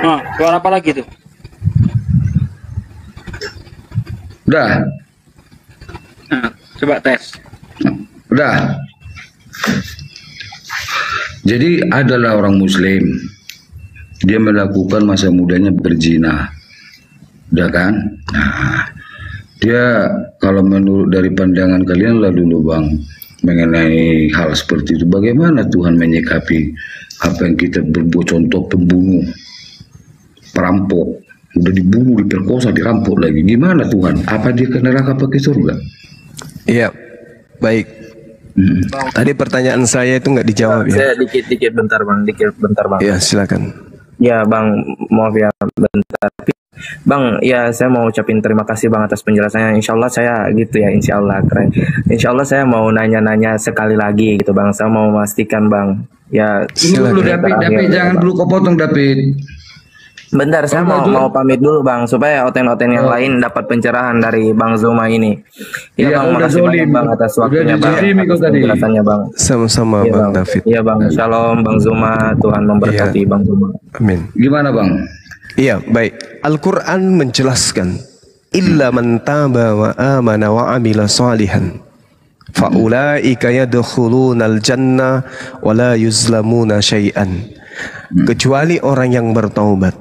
Nah, suara apa lagi tuh? Udah. Nah, coba tes. Udah. Jadi adalah orang Muslim. Dia melakukan masa mudanya berzina. Udah kan? Nah, dia kalau menurut dari pandangan kalian lah dulu Bang, mengenai hal seperti itu, bagaimana Tuhan menyikapi apa yang kita berbuat, contoh pembunuh, perampok, udah dibunuh, diperkosa, dirampok lagi, gimana Tuhan? Apa dia ke neraka apa ke surga? Iya, baik. Tadi pertanyaan saya itu nggak dijawab ya. Saya dikit bentar bang. Ya silakan. Ya bang, maaf ya bentar. Bang, ya saya mau ucapin terima kasih Bang atas penjelasannya. Insya Allah saya gitu ya, Insya Allah keren. Insya Allah saya mau nanya-nanya sekali lagi gitu Bang. Saya mau memastikan Bang. Ya. Ini dulu David, jangan dulu kau potong David. Bentar, saya mau pamit dulu Bang supaya oten-oten yang lain dapat pencerahan dari Bang Zuma ini. Ya Bang, makasih banyak Bang atas waktunya Bang, atas penjelasannya Bang. Sama-sama Bang David. Iya Bang, Shalom Bang Zuma, Tuhan memberkati Bang Zuma. Amin. Gimana Bang? Iya, baik. Al-Quran menjelaskan, illa man taba wa amana wa amila salihan, faulaika yadkhuluna al-jannah wa la yuzlamuna syai'an. Kecuali orang yang bertaubat.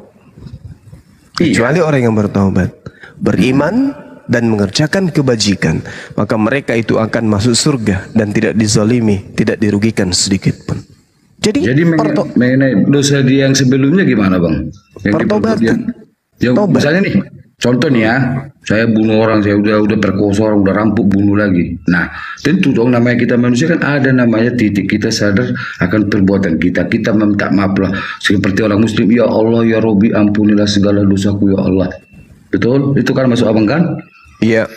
Kecuali orang yang bertaubat, beriman dan mengerjakan kebajikan, maka mereka itu akan masuk surga dan tidak dizalimi, tidak dirugikan sedikit pun. Jadi mengenai dosa dia yang sebelumnya gimana bang? Yang pertobatan. Yang misalnya nih, contoh nih ya, saya bunuh orang, saya udah perkosa orang, udah rampuk, bunuh lagi. Nah, tentu dong namanya kita manusia kan ada namanya titik kita sadar akan perbuatan kita. Kita meminta maaf lah, seperti orang Muslim, ya Allah ya Robi ampunilah segala dosaku ya Allah. Betul? Itu kan masuk abang kan? Iya.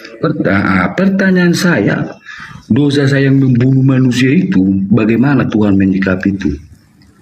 Pertanyaan saya, dosa saya yang membunuh manusia itu, bagaimana Tuhan menyikapi itu?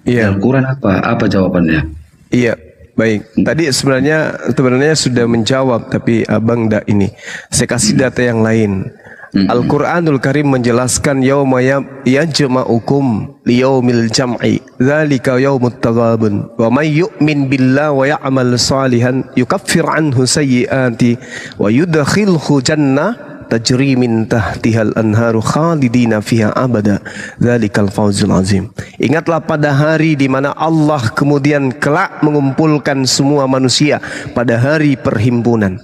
Iya. Al-Quran apa jawabannya? Iya. Baik, tadi sebenarnya sudah menjawab, tapi abang dak ini. Saya kasih data yang lain. Al-Quranul Karim menjelaskan yauma yajma'ukum liyaumil jam'i dzalika yaumut taghabun wa may yu'min billahi wa ya'mal salihan yukaffir anhu sayyi'ati wa yudkhilhu jannah tajri min tahtihal anharu khalidina fiha abada dzalikal fawzul azim. Ingatlah pada hari di mana Allah kemudian kelak mengumpulkan semua manusia pada hari perhimpunan.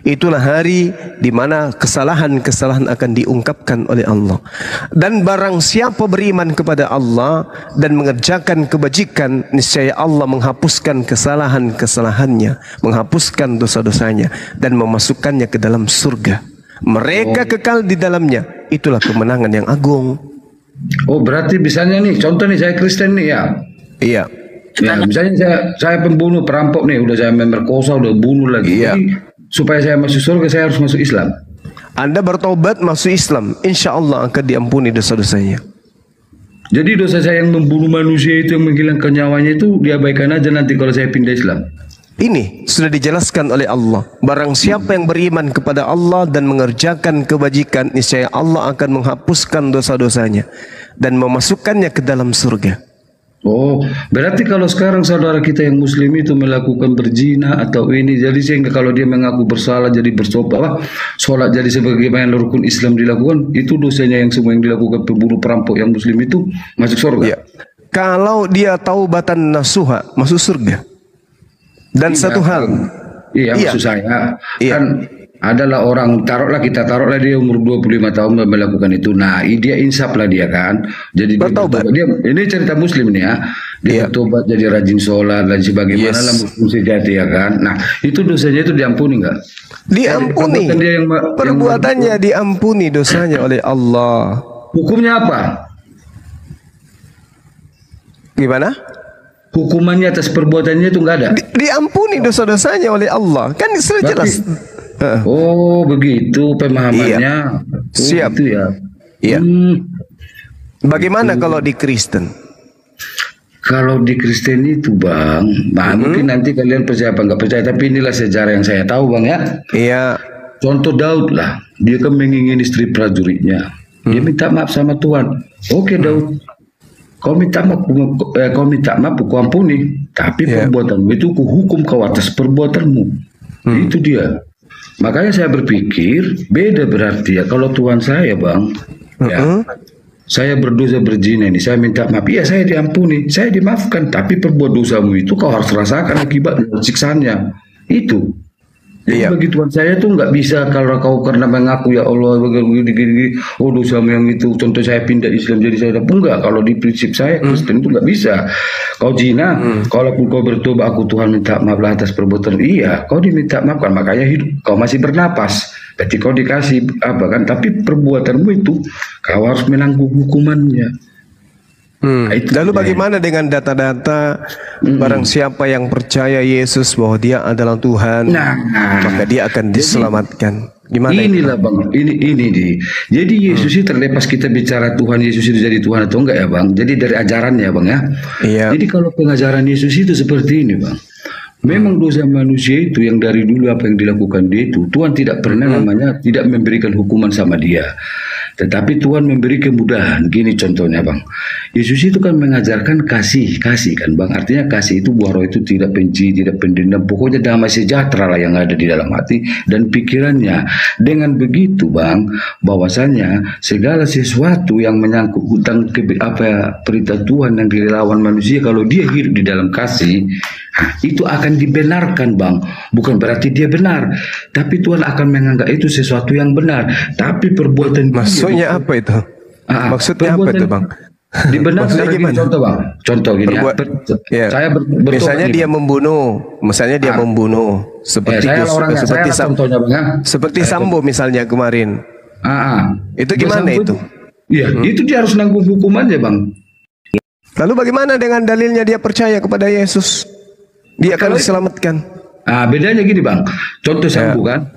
Itulah hari di mana kesalahan-kesalahan akan diungkapkan oleh Allah. Dan barang siapa beriman kepada Allah dan mengerjakan kebajikan, niscaya Allah menghapuskan kesalahan-kesalahannya, menghapuskan dosa-dosanya dan memasukkannya ke dalam surga. Mereka kekal di dalamnya. Itulah kemenangan yang agung. Oh, berarti misalnya nih, contoh nih saya Kristen nih ya. Iya. Ya, misalnya saya pembunuh, perampok nih, udah saya memerkosa, udah bunuh lagi. Iya. Jadi, supaya saya masuk surga, saya harus masuk Islam. Anda bertobat masuk Islam, insya Allah akan diampuni dosa-dosanya. Jadi dosa saya yang membunuh manusia itu, yang menghilangkan nyawanya itu diabaikan aja nanti kalau saya pindah Islam. Ini sudah dijelaskan oleh Allah. Barang siapa yang beriman kepada Allah dan mengerjakan kebajikan, niscaya Allah akan menghapuskan dosa-dosanya dan memasukkannya ke dalam surga. Oh, berarti kalau sekarang saudara kita yang Muslim itu melakukan berzina atau ini, jadi sehingga kalau dia mengaku bersalah jadi bertobat, sholat jadi sebagaimana rukun Islam dilakukan, itu dosanya yang semua yang dilakukan pembunuh perampok yang Muslim itu masuk surga. Ya. Kalau dia taubatan nasuha, masuk surga. Dan satu hal, maksud saya iya. kan adalah orang kita taruhlah dia umur 25 tahun melakukan itu. Nah, dia insaf lah dia kan. Jadi bertobat. Dia ini cerita Muslim nih ya. Dia bertobat jadi rajin sholat dan sebagaimana lah Muslim sejati ya kan. Nah, itu dosanya itu diampuni nggak? Diampuni. Perbuatannya diampuni dosanya oleh Allah. Hukumnya apa? Gimana? Hukumannya atas perbuatannya itu nggak ada. Diampuni dosa-dosanya oleh Allah. Kan sudah jelas. Oh, begitu pemahamannya. Iya. Siap. Gitu ya. Iya. Bagaimana kalau di Kristen? Kalau di Kristen itu bang, mungkin nanti kalian percaya apa nggak percaya, tapi inilah sejarah yang saya tahu bang ya. Iya. Contoh Daud lah, dia kan mengingini istri prajuritnya. Dia minta maaf sama Tuhan. Oke Daud. Kau minta maaf, aku ampuni. Tapi perbuatanmu itu kuhukum kau atas perbuatanmu. Itu dia. Makanya saya berpikir beda berarti ya. Kalau Tuhan saya bang, ya, saya berdosa berzina ini, saya minta maaf. Iya saya diampuni, saya dimaafkan. Tapi perbuat dosamu itu kau harus rasakan akibat siksaannya. Itu. Jadi bagi Tuhan saya tuh nggak bisa kalau kau karena mengaku ya Allah begini, oh dosamu yang itu, contoh saya pindah Islam jadi saya enggak. Kalau di prinsip saya Kristen itu nggak bisa. Kau zina, kalaupun kau bertobat aku Tuhan minta maaf lah atas perbuatan, iya kau diminta maafkan, makanya hidup kau masih bernapas, berarti kau dikasih apa kan? Tapi perbuatanmu itu kau harus menanggung hukumannya. Lalu bagaimana dengan data-data barang siapa yang percaya Yesus bahwa dia adalah Tuhan, maka dia akan diselamatkan. Gimana? Inilah bang, ini di. Jadi Yesus itu terlepas kita bicara Tuhan Yesus itu jadi Tuhan atau enggak ya bang. Jadi dari ajarannya bang ya. Iya. Jadi kalau pengajaran Yesus itu seperti ini bang. Memang dosa manusia itu yang dari dulu apa yang dilakukan dia itu Tuhan tidak pernah namanya tidak memberikan hukuman sama dia. Tetapi Tuhan memberi kemudahan. Gini contohnya Bang, Yesus itu kan mengajarkan kasih kan Bang. Artinya kasih itu buah roh itu tidak benci, tidak pendendam, pokoknya damai sejahtera lah yang ada di dalam hati dan pikirannya. Dengan begitu Bang, bahwasanya segala sesuatu yang menyangkut hutang perintah Tuhan yang dilawan manusia, kalau dia hidup di dalam kasih, itu akan dibenarkan Bang. Bukan berarti dia benar, tapi Tuhan akan menganggap itu sesuatu yang benar. Tapi perbuatan Maksudnya apa itu? Maksudnya apa itu Bang? Dibenarkan gini, contoh Bang. Contoh gini saya misalnya dia membunuh, seperti contohnya Bang, seperti Sambo misalnya kemarin. Itu gimana itu? Iya, itu dia harus nanggung hukumannya Bang. Lalu bagaimana dengan dalilnya dia percaya kepada Yesus? Dia akan diselamatkan. Bedanya gini Bang, contoh Sambo kan,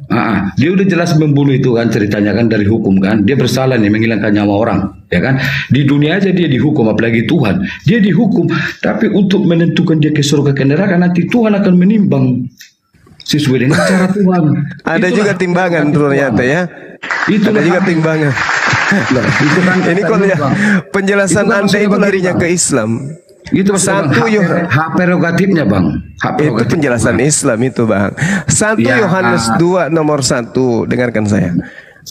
dia udah jelas membunuh itu kan, ceritanya kan dari hukum kan, dia bersalah nih menghilangkan nyawa orang, ya kan, di dunia aja dia dihukum, apalagi Tuhan, dia dihukum, tapi untuk menentukan dia ke surga ke neraka nanti Tuhan akan menimbang sesuai dengan cara Tuhan. Ada juga timbangan ternyata ya. Itu ada juga timbangan. Itu kan ini kalau ya penjelasan Anda itu larinya ke Islam. Itu satu hak prerogatifnya Bang. Itu penjelasan Islam itu Bang. 1 Yohanes 2 nomor 1, dengarkan saya.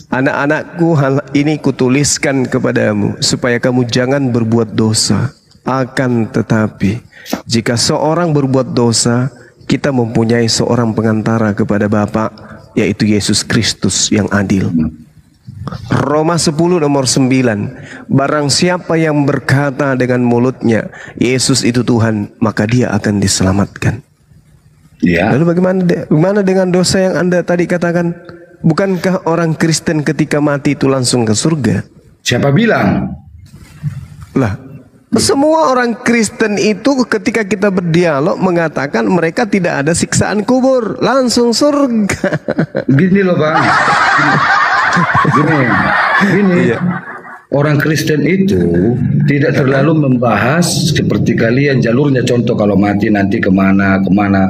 Anak-anakku, hal ini kutuliskan kepadamu supaya kamu jangan berbuat dosa. Akan tetapi jika seorang berbuat dosa, kita mempunyai seorang pengantara kepada Bapa, yaitu Yesus Kristus yang adil. Roma 10 nomor 9, barang siapa yang berkata dengan mulutnya Yesus itu Tuhan, maka dia akan diselamatkan. Lalu bagaimana dengan dosa yang Anda tadi katakan? Bukankah orang Kristen ketika mati itu langsung ke surga? Siapa bilang? Lah, semua orang Kristen itu ketika kita berdialog mengatakan mereka tidak ada siksaan kubur, langsung surga. Gini loh Bang. Gini. Orang Kristen itu tidak terlalu membahas seperti kalian jalurnya, contoh kalau mati nanti kemana.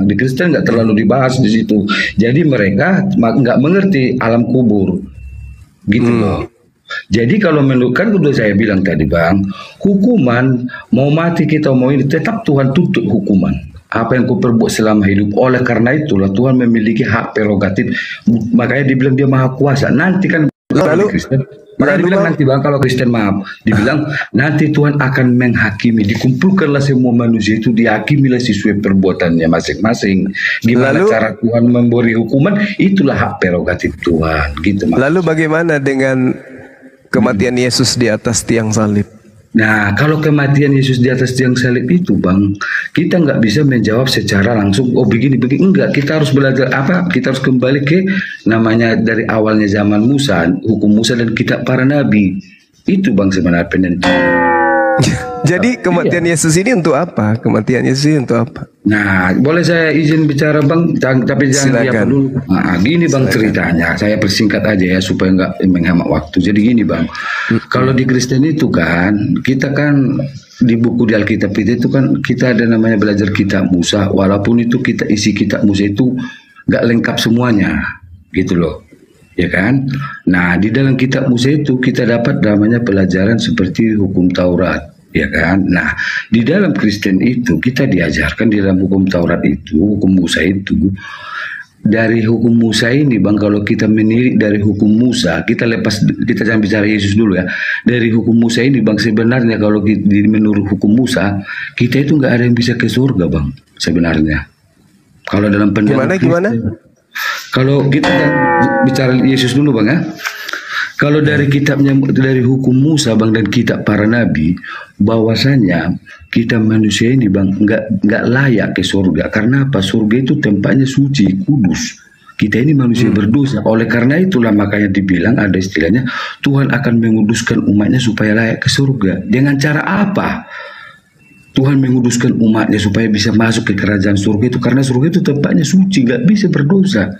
Di Kristen nggak terlalu dibahas di situ. Jadi mereka nggak mengerti alam kubur, gitu loh. Jadi kalau menurutkan udah saya bilang tadi Bang, hukuman mau mati kita mau ini tetap Tuhan tuntut hukuman. Apa yang kau perbuat selama hidup. Oleh karena itulah Tuhan memiliki hak prerogatif. Makanya dibilang dia maha kuasa. Nanti kan Kristen, makanya dibilang nanti Bang, kalau Kristen dibilang nanti Tuhan akan menghakimi. Dikumpulkanlah semua manusia itu, dihakimilah sesuai perbuatannya masing-masing. Gimana cara Tuhan memberi hukuman, itulah hak prerogatif Tuhan. Gitu Mas. Lalu bagaimana dengan kematian Yesus di atas tiang salib? Nah, kalau kematian Yesus di atas tiang salib itu Bang, kita nggak bisa menjawab secara langsung, oh begini, enggak. Kita harus belajar kita harus kembali ke namanya dari awalnya zaman Musa, hukum Musa dan kitab para nabi. Itu Bang sebenarnya penentu. Jadi kematian Yesus ini untuk apa? Kematian Yesus ini untuk apa? Nah, boleh saya izin bicara Bang, tapi jangan diapa dulu. Gini Bang ceritanya, saya persingkat aja ya supaya nggak menghemat waktu. Jadi gini Bang, kalau di Kristen itu kan, kita kan di buku di Alkitab itu kan kita ada namanya belajar kitab Musa, walaupun itu kita isi kitab Musa itu nggak lengkap semuanya, gitu loh. Ya kan? Nah, di dalam kitab Musa itu kita dapat namanya pelajaran seperti hukum Taurat, ya kan? Nah, di dalam Kristen itu kita diajarkan di dalam hukum Taurat itu, hukum Musa itu, dari hukum Musa ini Bang, kalau kita menilik dari hukum Musa, kita jangan bicara Yesus dulu ya. Dari hukum Musa ini Bang, sebenarnya kalau menurut hukum Musa, kita itu nggak ada yang bisa ke surga Bang, sebenarnya. Kalau dalam pandangan gimana? Kalau kita bicara Yesus dulu Bang ya. Kalau dari kitabnya, dari hukum Musa Bang dan kitab para nabi, bahwasanya kita manusia ini Bang nggak layak ke surga. Karena apa? Surga itu tempatnya suci, kudus. Kita ini manusia berdosa. Oleh karena itulah makanya dibilang ada istilahnya Tuhan akan menguduskan umatnya supaya layak ke surga. Dengan cara apa? Tuhan menguduskan umatnya supaya bisa masuk ke kerajaan surga itu karena surga itu tempatnya suci, nggak bisa berdosa.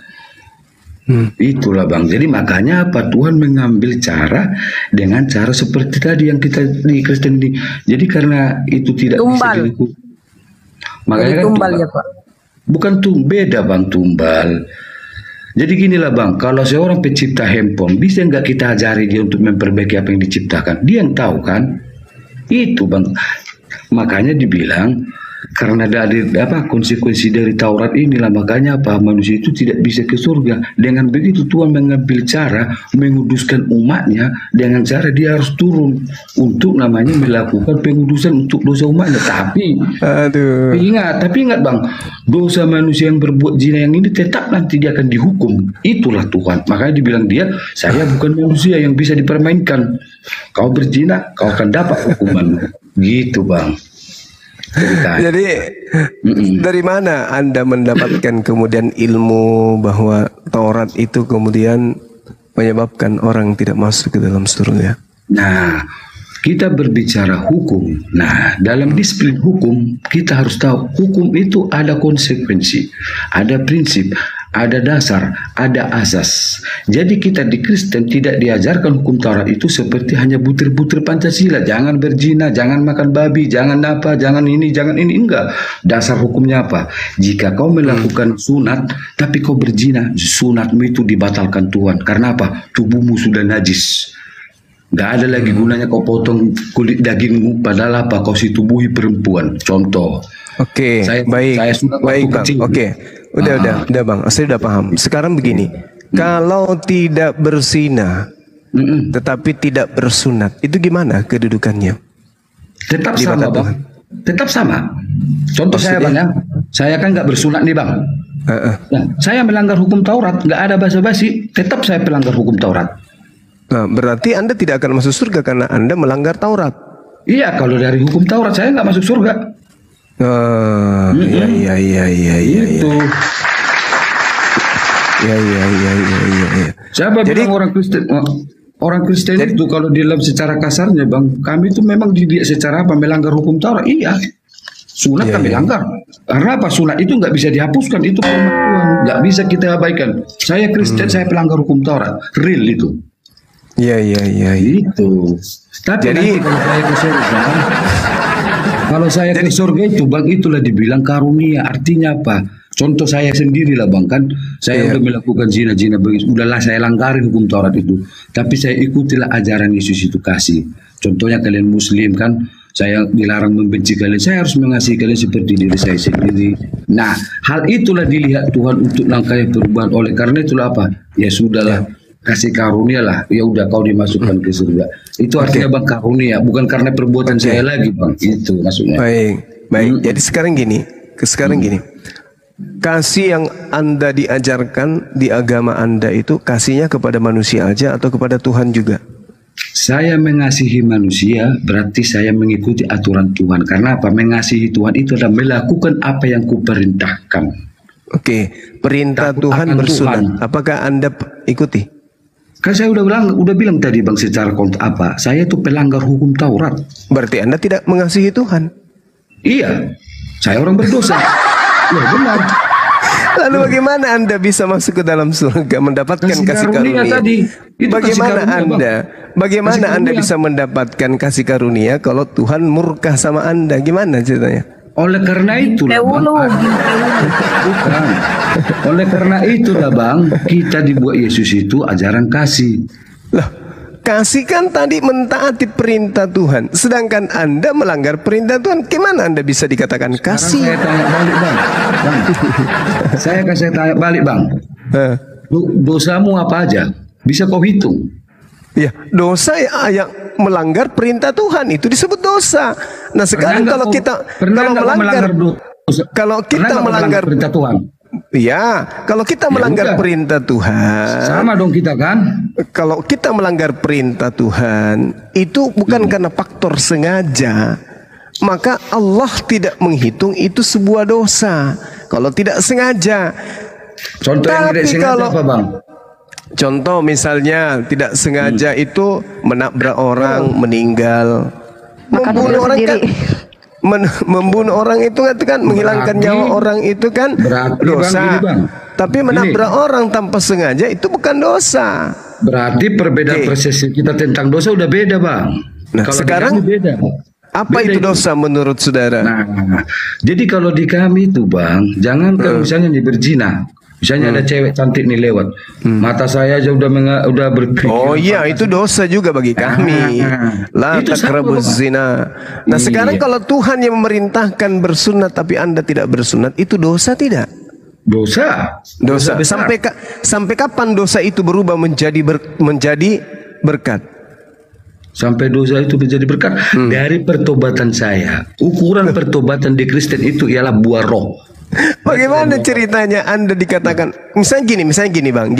Itulah Bang. Jadi makanya apa? Tuhan mengambil cara dengan cara seperti tadi yang kita di Kristen ini. Jadi karena itu tidak bisa dilakukan. Makanya kan tumbal ya Pak. Bukan beda Bang tumbal. Jadi ginilah bang, kalau seorang pencipta handphone, bisa nggak kita ajari dia untuk memperbaiki apa yang diciptakan? Dia yang tahu kan? Itu bang. Makanya dibilang karena dari konsekuensi dari Taurat inilah makanya manusia itu tidak bisa ke surga. Dengan begitu Tuhan mengambil cara menguduskan umatnya dengan cara dia harus turun untuk namanya melakukan pengudusan untuk dosa umatnya. Tapi ingat bang, dosa manusia yang berbuat zina yang ini tetap nanti dia akan dihukum. Itulah Tuhan. Makanya dibilang dia, saya bukan manusia yang bisa dipermainkan. Kau berzina, kau akan dapat hukuman. Gitu bang. Jadi dari mana Anda mendapatkan kemudian ilmu bahwa Taurat itu kemudian menyebabkan orang tidak masuk ke dalam surga? Nah, kita berbicara hukum. Nah, dalam disiplin hukum kita harus tahu hukum itu ada konsekuensi, ada prinsip, ada dasar, ada asas. Jadi kita di Kristen tidak diajarkan hukum Taurat itu seperti hanya butir-butir Pancasila. Jangan berzina, jangan makan babi, jangan jangan ini, enggak. Dasar hukumnya apa? Jika kau melakukan sunat, tapi kau berzina, sunatmu itu dibatalkan Tuhan. Karena apa? Tubuhmu sudah najis. Gak ada lagi gunanya kau potong kulit dagingmu, padahal apa? Kau tubuhi perempuan. Contoh. Oke, baik bang. Oke, udah bang. Saya udah paham. Sekarang begini, kalau tidak berzina, tetapi tidak bersunat, itu gimana kedudukannya? Tetap sama bang. Tetap sama. Contoh saya bang ya, saya kan nggak bersunat nih bang. Nah, saya melanggar hukum Taurat, nggak ada basa-basi. Tetap saya pelanggar hukum Taurat. Nah, berarti Anda tidak akan masuk surga karena Anda melanggar Taurat. Iya, kalau dari hukum Taurat saya nggak masuk surga. Iya. Itu. Iya. Siapa bilang orang Kristen itu kalau dalam secara kasarnya bang, kami itu memang dididik secara melanggar hukum Taurat. Iya. Sunat kami langgar. Karena apa? Sunat itu nggak bisa dihapuskan, itu firman Tuhan, nggak bisa kita abaikan. Saya Kristen, saya pelanggar hukum Taurat, real itu. Iya. Itu. Tapi jadi kalau saya ke surga itu bang, itulah dibilang karunia. Artinya apa? Contoh saya sendiri lah bang, kan saya udah melakukan zina begitu, udahlah saya langgarin hukum Taurat itu, tapi saya ikutilah ajaran Yesus itu kasih. Contohnya kalian Muslim kan, saya dilarang membenci kalian, saya harus mengasihi kalian seperti diri saya sendiri. Nah, hal itulah dilihat Tuhan untuk langkah yang perubahan. Oleh karena itulah apa? Ya sudahlah, kasih karunia lah. Ya udah kau dimasukkan ke surga. Itu artinya bang karunia, bukan karena perbuatan saya lagi bang. Itu maksudnya. Baik. Jadi sekarang gini. Kasih yang Anda diajarkan di agama Anda itu kasihnya kepada manusia aja atau kepada Tuhan juga? Saya mengasihi manusia berarti saya mengikuti aturan Tuhan. Karena apa? Mengasihi Tuhan itu adalah melakukan apa yang kuperintahkan. Oke, perintah Tuhan bersunat. Apakah Anda ikuti? Kan saya udah bilang tadi bang secara saya itu pelanggar hukum Taurat. Berarti Anda tidak mengasihi Tuhan? Iya, saya orang berdosa. Ya benar. Lalu bagaimana Anda bisa masuk ke dalam surga mendapatkan kasih karunia? Bagaimana Anda bisa mendapatkan kasih karunia kalau Tuhan murka sama Anda? Gimana ceritanya? Oleh karena itulah bang, bukan. Oleh karena itulah bang, kita dibuat Yesus itu ajaran kasih. Loh, kasih kan tadi mentaati perintah Tuhan, sedangkan Anda melanggar perintah Tuhan. Gimana Anda bisa dikatakan kasih? Saya tanya balik bang. Saya kasih tanya balik bang. Dosamu apa aja? Bisa kau hitung? Ya, dosa yang melanggar perintah Tuhan itu disebut dosa. Nah, sekarang kalau kita melanggar perintah Tuhan. Ya, kalau kita melanggar perintah Tuhan, sama dong kita kan? Kalau kita melanggar perintah Tuhan, itu bukan karena faktor sengaja, maka Allah tidak menghitung itu sebuah dosa. Kalau tidak sengaja. Contoh yang tidak sengaja apa bang? Contoh misalnya tidak sengaja itu menabrak orang meninggal, membunuh orang kan, membunuh orang itu kan menghilangkan nyawa orang itu kan dosa. Tapi menabrak orang tanpa sengaja itu bukan dosa. Berarti perbedaan persepsi kita tentang dosa udah beda bang. Nah, kalau sekarang beda. Apa beda itu dosa menurut saudara? Nah, jadi kalau di kami itu bang, jangan kalau misalnya berzina. Misalnya ada cewek cantik nih lewat, mata saya aja udah berpikir. Oh iya, itu dosa juga bagi kami. La Itu sama, taqrabuz Pak. zina. Nah, sekarang Iya. kalau Tuhan yang memerintahkan bersunat tapi Anda tidak bersunat, itu dosa tidak? Dosa. Dosa. besar. Sampai kapan dosa itu berubah menjadi berkat? Sampai dosa itu menjadi berkat dari pertobatan saya. Ukuran pertobatan di Kristen itu ialah buah roh. Bagaimana ceritanya Anda dikatakan misalnya gini Bang,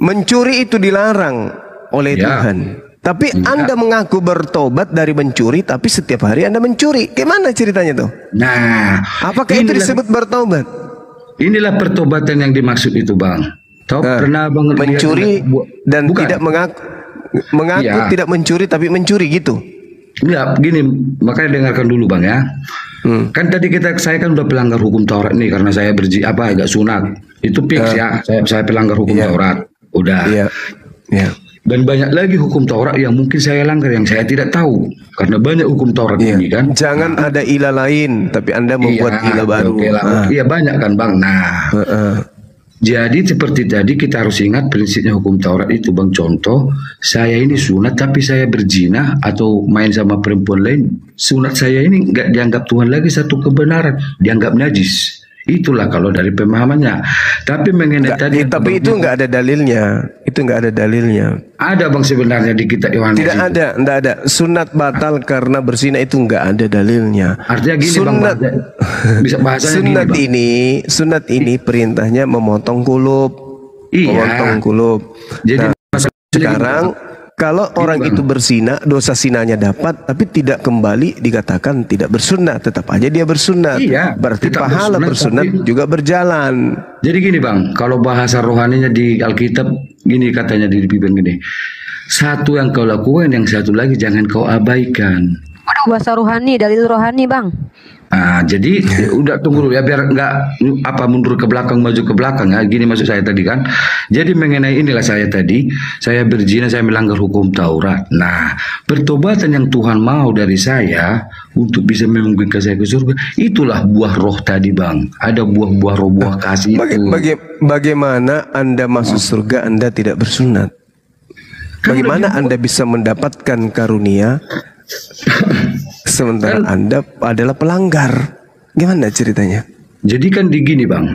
mencuri itu dilarang oleh Ya. Tuhan. Tapi Anda mengaku bertobat dari mencuri, tapi setiap hari Anda mencuri. Gimana ceritanya tuh? Nah, Apakah itu disebut bertobat? inilah pertobatan yang dimaksud itu, Bang. Tahu pernah Bang lihat Mencuri dan bukan. tidak mengaku Iya. tidak mencuri tapi mencuri gitu. Enggak, begini, makanya dengarkan dulu Bang ya. Kan tadi saya kan udah pelanggar hukum Taurat nih karena saya agak sunat. Itu fix ya, saya pelanggar hukum Taurat. Udah. Iya. Iya. Dan banyak lagi hukum Taurat yang mungkin saya langgar yang saya tidak tahu karena banyak hukum Taurat ini kan. Jangan ada ilah lain tapi Anda membuat ilah baru. oke lah. Iya banyak kan Bang. Nah, jadi seperti tadi kita harus ingat prinsipnya hukum Taurat itu Bang. Contoh, saya ini sunat tapi saya berzina atau main sama perempuan lain. Sunat saya ini nggak dianggap Tuhan lagi satu kebenaran, dianggap najis. Itulah kalau dari pemahamannya. Tapi mengenai tadi, Tapi itu nggak ada dalilnya. Itu nggak ada dalilnya. ada Bang sebenarnya di kitab Yohanes. Tidak itu. ada, tidak ada. Sunat batal karena berzina itu nggak ada dalilnya. Artinya gini sunat, Bang, bisa bahasanya gini, Bang. Sunat ini perintahnya memotong kulub, Iya. memotong kulub. Jadi Sekarang kalau orang Bang. itu berzina, dosa sinanya dapat, tapi tidak kembali dikatakan tidak bersunat, tetap aja dia bersunat. Iya, Berarti tetap pahala bersunat, bersunat juga berjalan. Jadi gini Bang, kalau bahasa rohaninya di Alkitab gini katanya di Bible gini. Satu yang kau lakukan, yang satu lagi jangan kau abaikan. Waduh, bahasa rohani, dalil rohani Bang. Nah, jadi udah tunggu dulu ya biar nggak mundur ke belakang maju ke belakang ya. Gini maksud saya tadi kan. Jadi mengenai inilah saya tadi, saya berzina, saya melanggar hukum Taurat. Nah, pertobatan yang Tuhan mau dari saya untuk bisa memungkinkan saya ke surga, itulah buah roh tadi Bang. Ada buah-buah roh, buah kasih itu. Bagaimana Anda masuk surga Anda tidak bersunat? Bagaimana Anda bisa mendapatkan karunia sementara Anda adalah pelanggar? Gimana ceritanya? Jadi kan di gini Bang.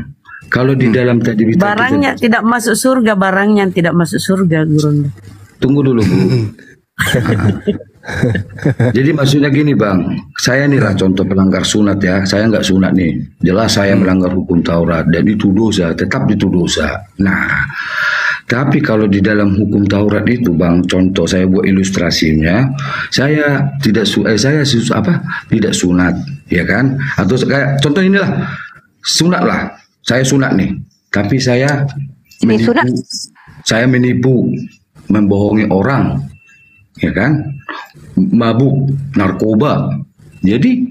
Kalau di dalam tadi Barangnya tidak masuk surga, barangnya tidak masuk surga, Guru. Tunggu dulu Bu. Jadi maksudnya gini Bang, saya nih lah contoh pelanggar sunat ya. Saya nggak sunat nih, jelas saya melanggar hukum Taurat dan itu dosa, tetap itu dosa. Nah, tapi kalau di dalam hukum Taurat itu Bang, contoh saya buat ilustrasinya, saya tidak tidak sunat, ya kan? Atau kayak contoh inilah, sunat lah, saya sunat nih, tapi saya menipu, membohongi orang, ya kan? Mabuk, narkoba. Jadi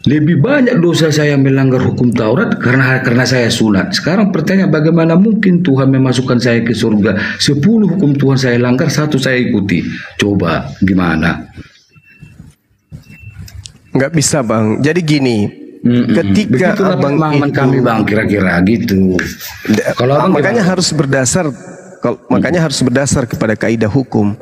lebih banyak dosa saya melanggar hukum Taurat karena saya sunat. Sekarang pertanyaan, bagaimana mungkin Tuhan memasukkan saya ke surga? 10 hukum Tuhan saya langgar, 1 saya ikuti. Coba gimana? Nggak bisa Bang. Jadi gini, ketika Begitulah abang pemahaman itu, kami Bang, kira-kira gitu. Kalau abang makanya gimana? harus berdasar kepada kaidah hukum.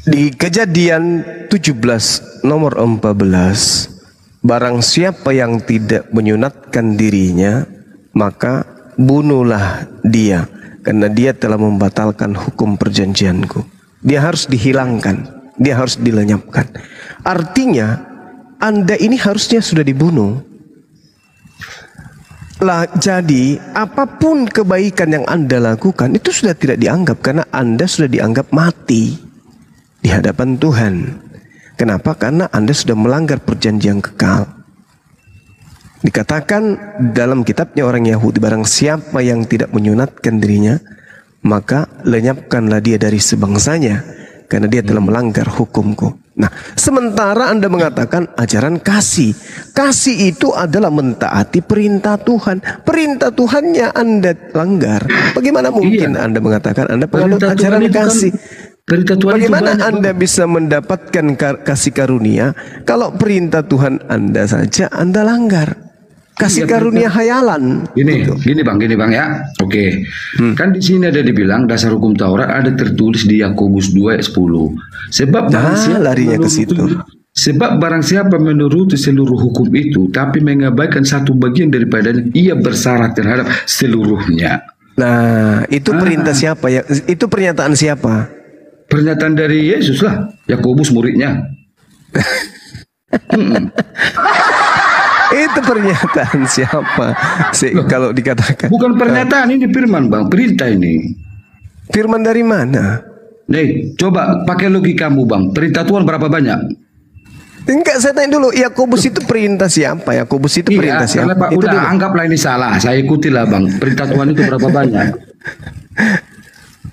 Di Kejadian 17 nomor 14, barang siapa yang tidak menyunatkan dirinya, maka bunuhlah dia, karena dia telah membatalkan hukum perjanjianku. Dia harus dihilangkan, dia harus dilenyapkan. Artinya Anda ini harusnya sudah dibunuh. Lah, jadi apapun kebaikan yang Anda lakukan itu sudah tidak dianggap, karena Anda sudah dianggap mati di hadapan Tuhan. Kenapa? Karena Anda sudah melanggar perjanjian kekal. Dikatakan dalam kitabnya orang Yahudi, barang siapa yang tidak menyunatkan dirinya, maka lenyapkanlah dia dari sebangsanya, karena dia telah melanggar hukumku. Nah, sementara Anda mengatakan ajaran kasih. Kasih itu adalah mentaati perintah Tuhan. Perintah Tuhannya Anda langgar. Bagaimana mungkin Anda mengatakan Anda penganut Perintah ajaran Tuhan itu kan kasih? perintah Tuhan itu Bagaimana banyak, Anda bisa mendapatkan kasih karunia kalau perintah Tuhan Anda saja Anda langgar? kasih Iya, karunia hayalan. Gini bang ya. Oke. Kan di sini ada dibilang dasar hukum Taurat ada tertulis di Yakobus 2 ayat 10. Sebab barang siapa larinya ke situ. Sebab barang siapa menuruti seluruh hukum itu tapi mengabaikan satu bagian daripadanya, ia bersalah terhadap seluruhnya. Nah, itu perintah siapa ya? Itu pernyataan siapa? Pernyataan dari Yesus lah, Yakobus muridnya. Itu pernyataan siapa? Kalau dikatakan. Bukan pernyataan, ini firman bang, perintah ini. Firman dari mana? Nih, coba pakai logikamu bang, perintah Tuhan berapa banyak? Enggak, saya tanya dulu, Yakobus itu perintah siapa? Yakobus itu perintah siapa? Pak, Itu udah dulu. anggaplah ini salah, saya ikutilah bang. Perintah Tuhan itu berapa banyak?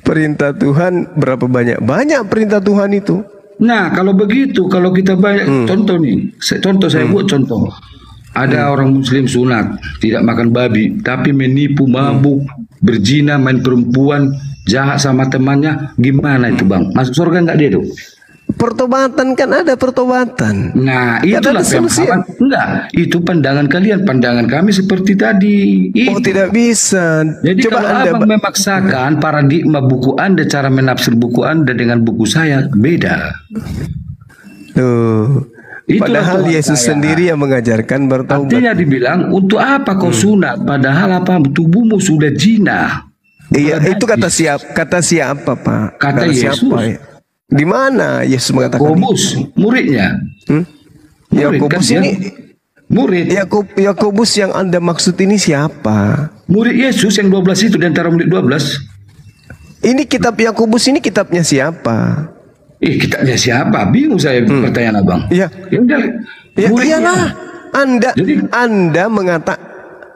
Perintah Tuhan berapa banyak? Banyak perintah Tuhan itu. Nah, kalau begitu, kalau kita banyak contoh nih, saya buat contoh. Ada orang Muslim sunat, tidak makan babi, tapi menipu, mabuk, berzina, main perempuan, jahat sama temannya, gimana itu bang? Masuk surga nggak dia tuh? Pertobatan kan ada pertobatan. Nah, itulah pemahaman. Enggak, itu pandangan kalian, pandangan kami seperti tadi. Oh, tidak bisa. Jadi Coba kalau Anda abang memaksakan paradigma buku Anda, cara menafsir buku Anda dengan buku saya beda. Tuh. Padahal Yesus sendiri yang mengajarkan bertaubat. Artinya dibilang, untuk apa kau sunat? Padahal apa tubuhmu sudah jinah. Iya, itu kata siapa, Pak? Kata Yesus. Siapa, ya? Di mana Yesus mengatakan Yakobus, muridnya. Yakobus kan, ini murid. Yakobus yang Anda maksud ini siapa? Murid Yesus yang 12 itu, di antara murid 12. Ini kitab Yakobus ini kitabnya siapa? Kitabnya siapa? Bingung saya pertanyaan abang. Iya. Iyalah.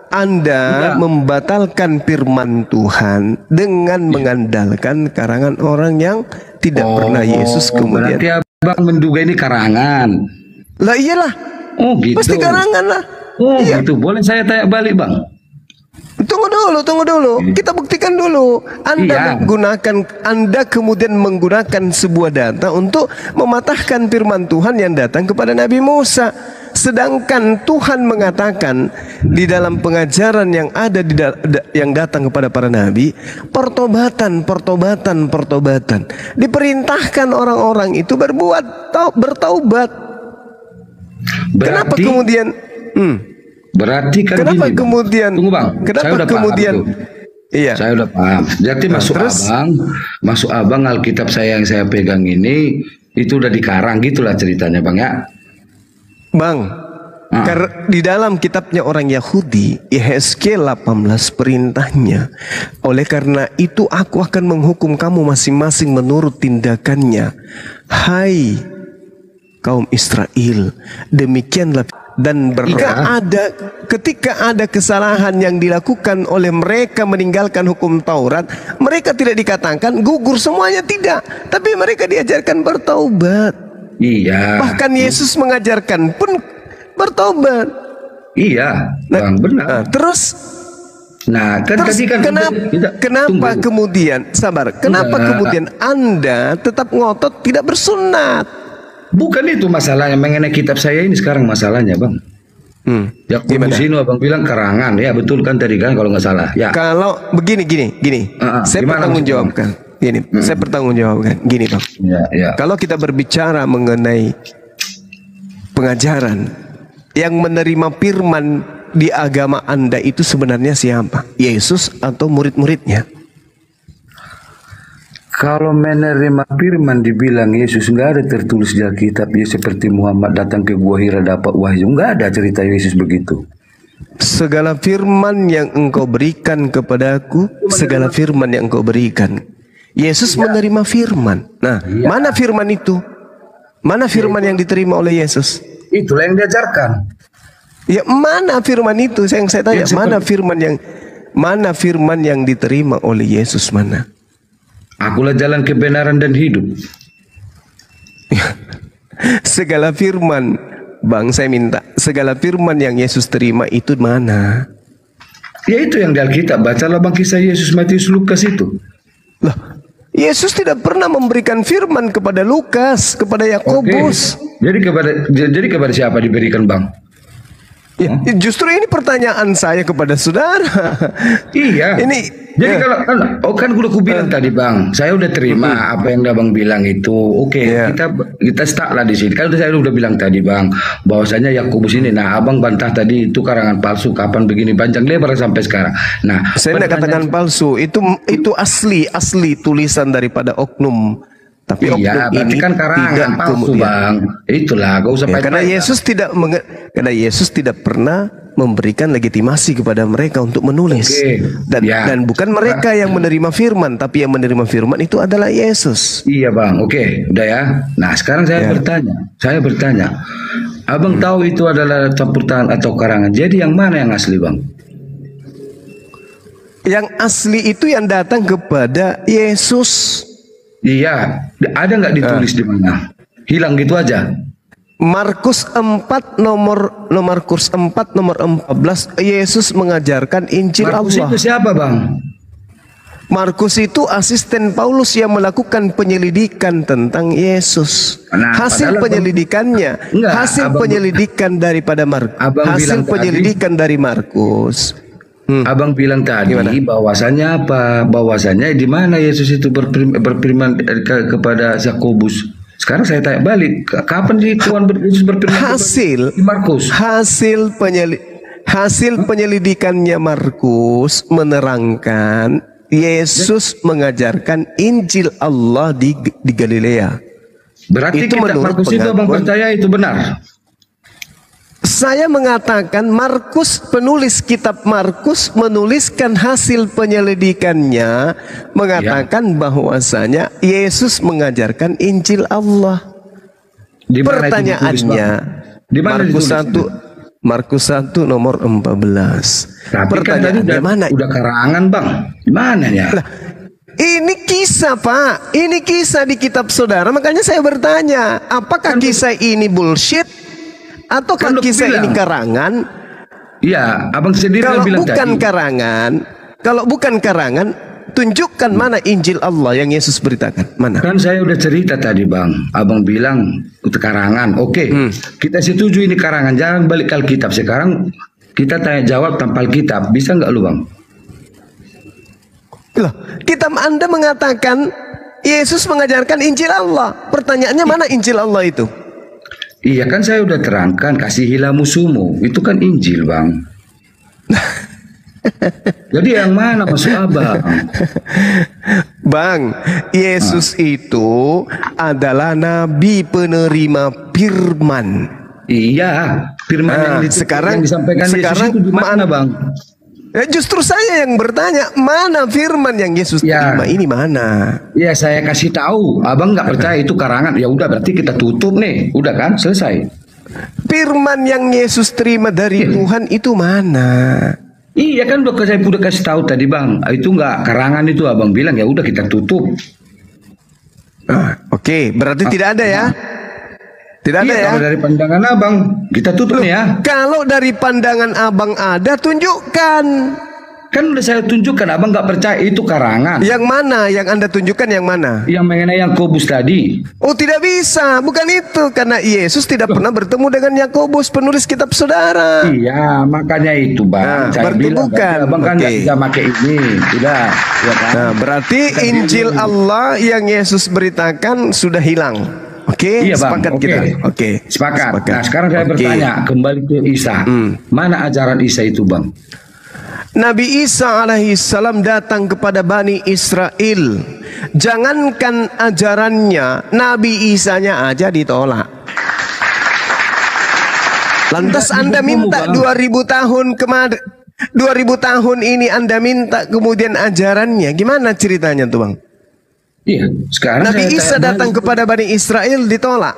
Anda membatalkan firman Tuhan dengan mengandalkan karangan orang yang tidak pernah Yesus kemudian. Berarti abang menduga ini karangan. Lah iyalah. Oh gitu. Pasti karangan lah. Oh gitu. Boleh saya tanya balik bang? Tunggu dulu. Kita buktikan dulu. Anda kemudian menggunakan sebuah data untuk mematahkan firman Tuhan yang datang kepada Nabi Musa. Sedangkan Tuhan mengatakan di dalam pengajaran yang ada yang datang kepada para nabi, pertobatan. Diperintahkan orang-orang itu bertaubat. Kenapa kemudian? Berarti kan kenapa gini, kemudian? Tunggu bang. Kenapa saya udah kemudian? Iya. Saya udah paham. Jadi masuk abang Alkitab saya yang saya pegang ini itu udah dikarang gitulah ceritanya bang ya. Bang, di dalam kitabnya orang Yahudi, Yehezkiel 18 perintahnya. Oleh karena itu aku akan menghukum kamu masing-masing menurut tindakannya. Hai kaum Israel, demikianlah. Dan ketika ada kesalahan yang dilakukan oleh mereka meninggalkan hukum Taurat, mereka tidak dikatakan gugur semuanya, tidak. Tapi mereka diajarkan bertaubat. Iya. Bahkan Yesus mengajarkan pun bertobat. Iya, bang, benar. Terus kenapa kemudian kemudian Anda tetap ngotot tidak bersunat? Bukan itu masalahnya mengenai kitab saya ini sekarang masalahnya, bang. Yakobus ini abang bilang karangan, ya betul kan tadi kan kalau nggak salah. Ya. Kalau begini, saya bertanggungjawabkan. Saya bertanggungjawabkan. Gini bang. Ya. Kalau kita berbicara mengenai pengajaran yang menerima firman di agama Anda itu sebenarnya siapa? Yesus atau murid-muridnya? Kalau menerima firman dibilang Yesus, nggak ada tertulis di Alkitab ya seperti Muhammad datang ke Gua Hira dapat wahyu, nggak ada cerita Yesus begitu. Segala firman yang engkau berikan kepadaku, segala firman yang engkau berikan. Yesus menerima firman. Nah, mana firman itu? Mana firman yang diterima oleh Yesus? Itulah yang diajarkan. Ya, mana firman itu? Yang saya tanya, mana firman yang diterima oleh Yesus mana? Akulah jalan kebenaran dan hidup. Segala firman, bang, saya minta segala firman yang Yesus terima itu mana? Ya itu yang di Alkitab. Bacalah bang kisah Yesus, Matius, Lukas itu. Loh, Yesus tidak pernah memberikan firman kepada Lukas, kepada Yakobus. Jadi kepada siapa diberikan bang? Ya, justru ini pertanyaan saya kepada saudara. Iya. Jadi kalau kan udah aku bilang tadi bang, saya udah terima apa yang abang bilang itu. Oke, kita start lah di sini. Kan saya udah bilang tadi bang, bahwasanya Yakobus ini, nah abang bantah tadi itu karangan palsu. Kapan begini panjang lebar sampai sekarang. Nah, saya tidak katakan palsu. Itu asli tulisan daripada oknum. Tapi iya, oknum ini kan karangan palsu bang. Itulah, gak usah karena Yesus tidak pernah memberikan legitimasi kepada mereka untuk menulis. Dan bukan mereka yang menerima firman, tapi yang menerima firman itu adalah Yesus. Iya bang, oke, udah ya. Nah sekarang saya bertanya, abang tahu itu adalah campur tangan atau karangan. Jadi yang mana yang asli bang? Yang asli itu yang datang kepada Yesus. Iya, ada nggak ditulis di mana? Hilang gitu aja. Markus 4 nomor 14, Yesus mengajarkan Injil Markus Allah. Itu siapa bang? Markus itu asisten Paulus yang melakukan penyelidikan tentang Yesus. Hasil penyelidikannya, penyelidikan daripada Markus. Hasil penyelidikan dari Markus. Abang bilang tadi bahwasannya apa? Bahwasannya di mana Yesus itu berfirman kepada Yakobus. Sekarang saya tanya balik, kapan sih Tuhan Yesus berfirman di Markus? Hasil penyelidikannya Markus menerangkan Yesus mengajarkan Injil Allah di Galilea. Berarti kitab Markus itu abang percaya itu benar? Saya mengatakan penulis kitab Markus menuliskan hasil penyelidikannya, mengatakan bahwasanya Yesus mengajarkan Injil Allah. Pertanyaannya, Markus 1 nomor 14. Tapi pertanyaannya kan mana? Udah karangan bang, gimana ya? Ini kisah pak, ini kisah di kitab saudara. Makanya saya bertanya, apakah kisah ini bullshit? Atau kisah ini karangan? Iya, abang sendiri bilang tadi. Kalau bukan karangan, tunjukkan mana Injil Allah yang Yesus beritakan. Mana? Kan saya udah cerita tadi bang, abang bilang itu karangan. Oke, kita setuju ini karangan. Jangan balik ke Alkitab. Sekarang kita tanya jawab tanpa Alkitab. Bisa nggak lu bang? Loh, Anda mengatakan Yesus mengajarkan Injil Allah. Pertanyaannya mana Injil Allah itu? Iya kan saya udah terangkan, kasihilah musuhmu. Itu kan Injil bang. Jadi yang mana maksud abang? Bang, Yesus itu adalah nabi penerima firman. Iya, firman yang disampaikan Yesus itu di mana bang? Justru saya yang bertanya, mana firman yang Yesus terima ini mana? Ya saya kasih tahu, abang nggak percaya itu karangan. Ya udah berarti kita tutup nih, udah kan selesai. Firman yang Yesus terima dari Tuhan itu mana? Iya kan saya udah kasih tahu tadi bang, itu nggak karangan itu abang bilang ya udah kita tutup. Oke, berarti tidak ada ya? Tidak ada ya? Kalau dari pandangan abang, kita tutup ya. Kalau dari pandangan abang ada, tunjukkan. Kan udah saya tunjukkan, abang nggak percaya itu karangan. Yang mana? Yang Anda tunjukkan yang mana? Yang mengenai Yakobus tadi. Oh tidak bisa, bukan itu. Karena Yesus tidak pernah bertemu dengan Yakobus, penulis kitab saudara. Iya, makanya itu bang. Saya bilang, abang kan nggak bisa pakai ini. Tidak. Ya kan? Nah, berarti Injil Allah yang Yesus beritakan sudah hilang. Oke, sepakat kita. Oke, sepakat. Nah, sekarang saya bertanya kembali ke Isa. Mana ajaran Isa itu, bang? Nabi Isa alaihissalam datang kepada Bani Israel. Jangankan ajarannya, Nabi Isanya aja ditolak. Lantas Anda minta 2000 tahun kemarin, 2000 tahun ini Anda minta kemudian ajarannya. Gimana ceritanya tuh, bang? Iya, sekarang Nabi Isa datang kepada Bani Israel ditolak.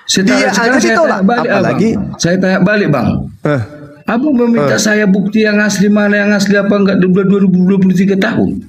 Dia aja ditolak. Apalagi saya tanya balik bang. Abang meminta saya bukti yang asli mana yang asli apa enggak 2023 tahun.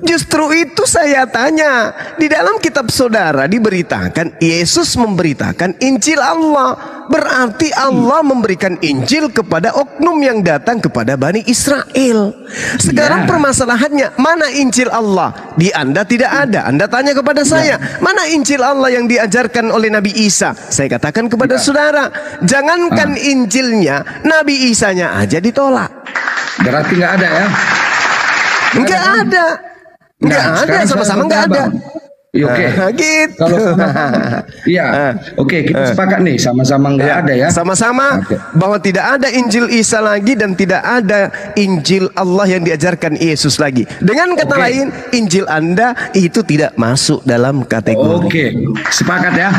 Justru itu saya tanya. Di dalam kitab saudara diberitakan Yesus memberitakan Injil Allah. berarti Allah memberikan Injil kepada oknum yang datang kepada Bani Israel. Sekarang permasalahannya, mana Injil Allah? Di Anda tidak ada. Anda tanya kepada saya, mana Injil Allah yang diajarkan oleh Nabi Isa? Saya katakan kepada saudara, jangankan Injilnya, Nabi Isanya aja ditolak. Berarti nggak ada ya? Nggak ada. Nggak ada, sekarang sama-sama saya nggak ada. Iya, oke. Gitu. Kalau iya, oke, kita sepakat nih, sama-sama nggak ada ya. Sama-sama bahwa tidak ada Injil Isa lagi dan tidak ada Injil Allah yang diajarkan Yesus lagi. Dengan kata lain, Injil Anda itu tidak masuk dalam kategori. Oke, sepakat ya.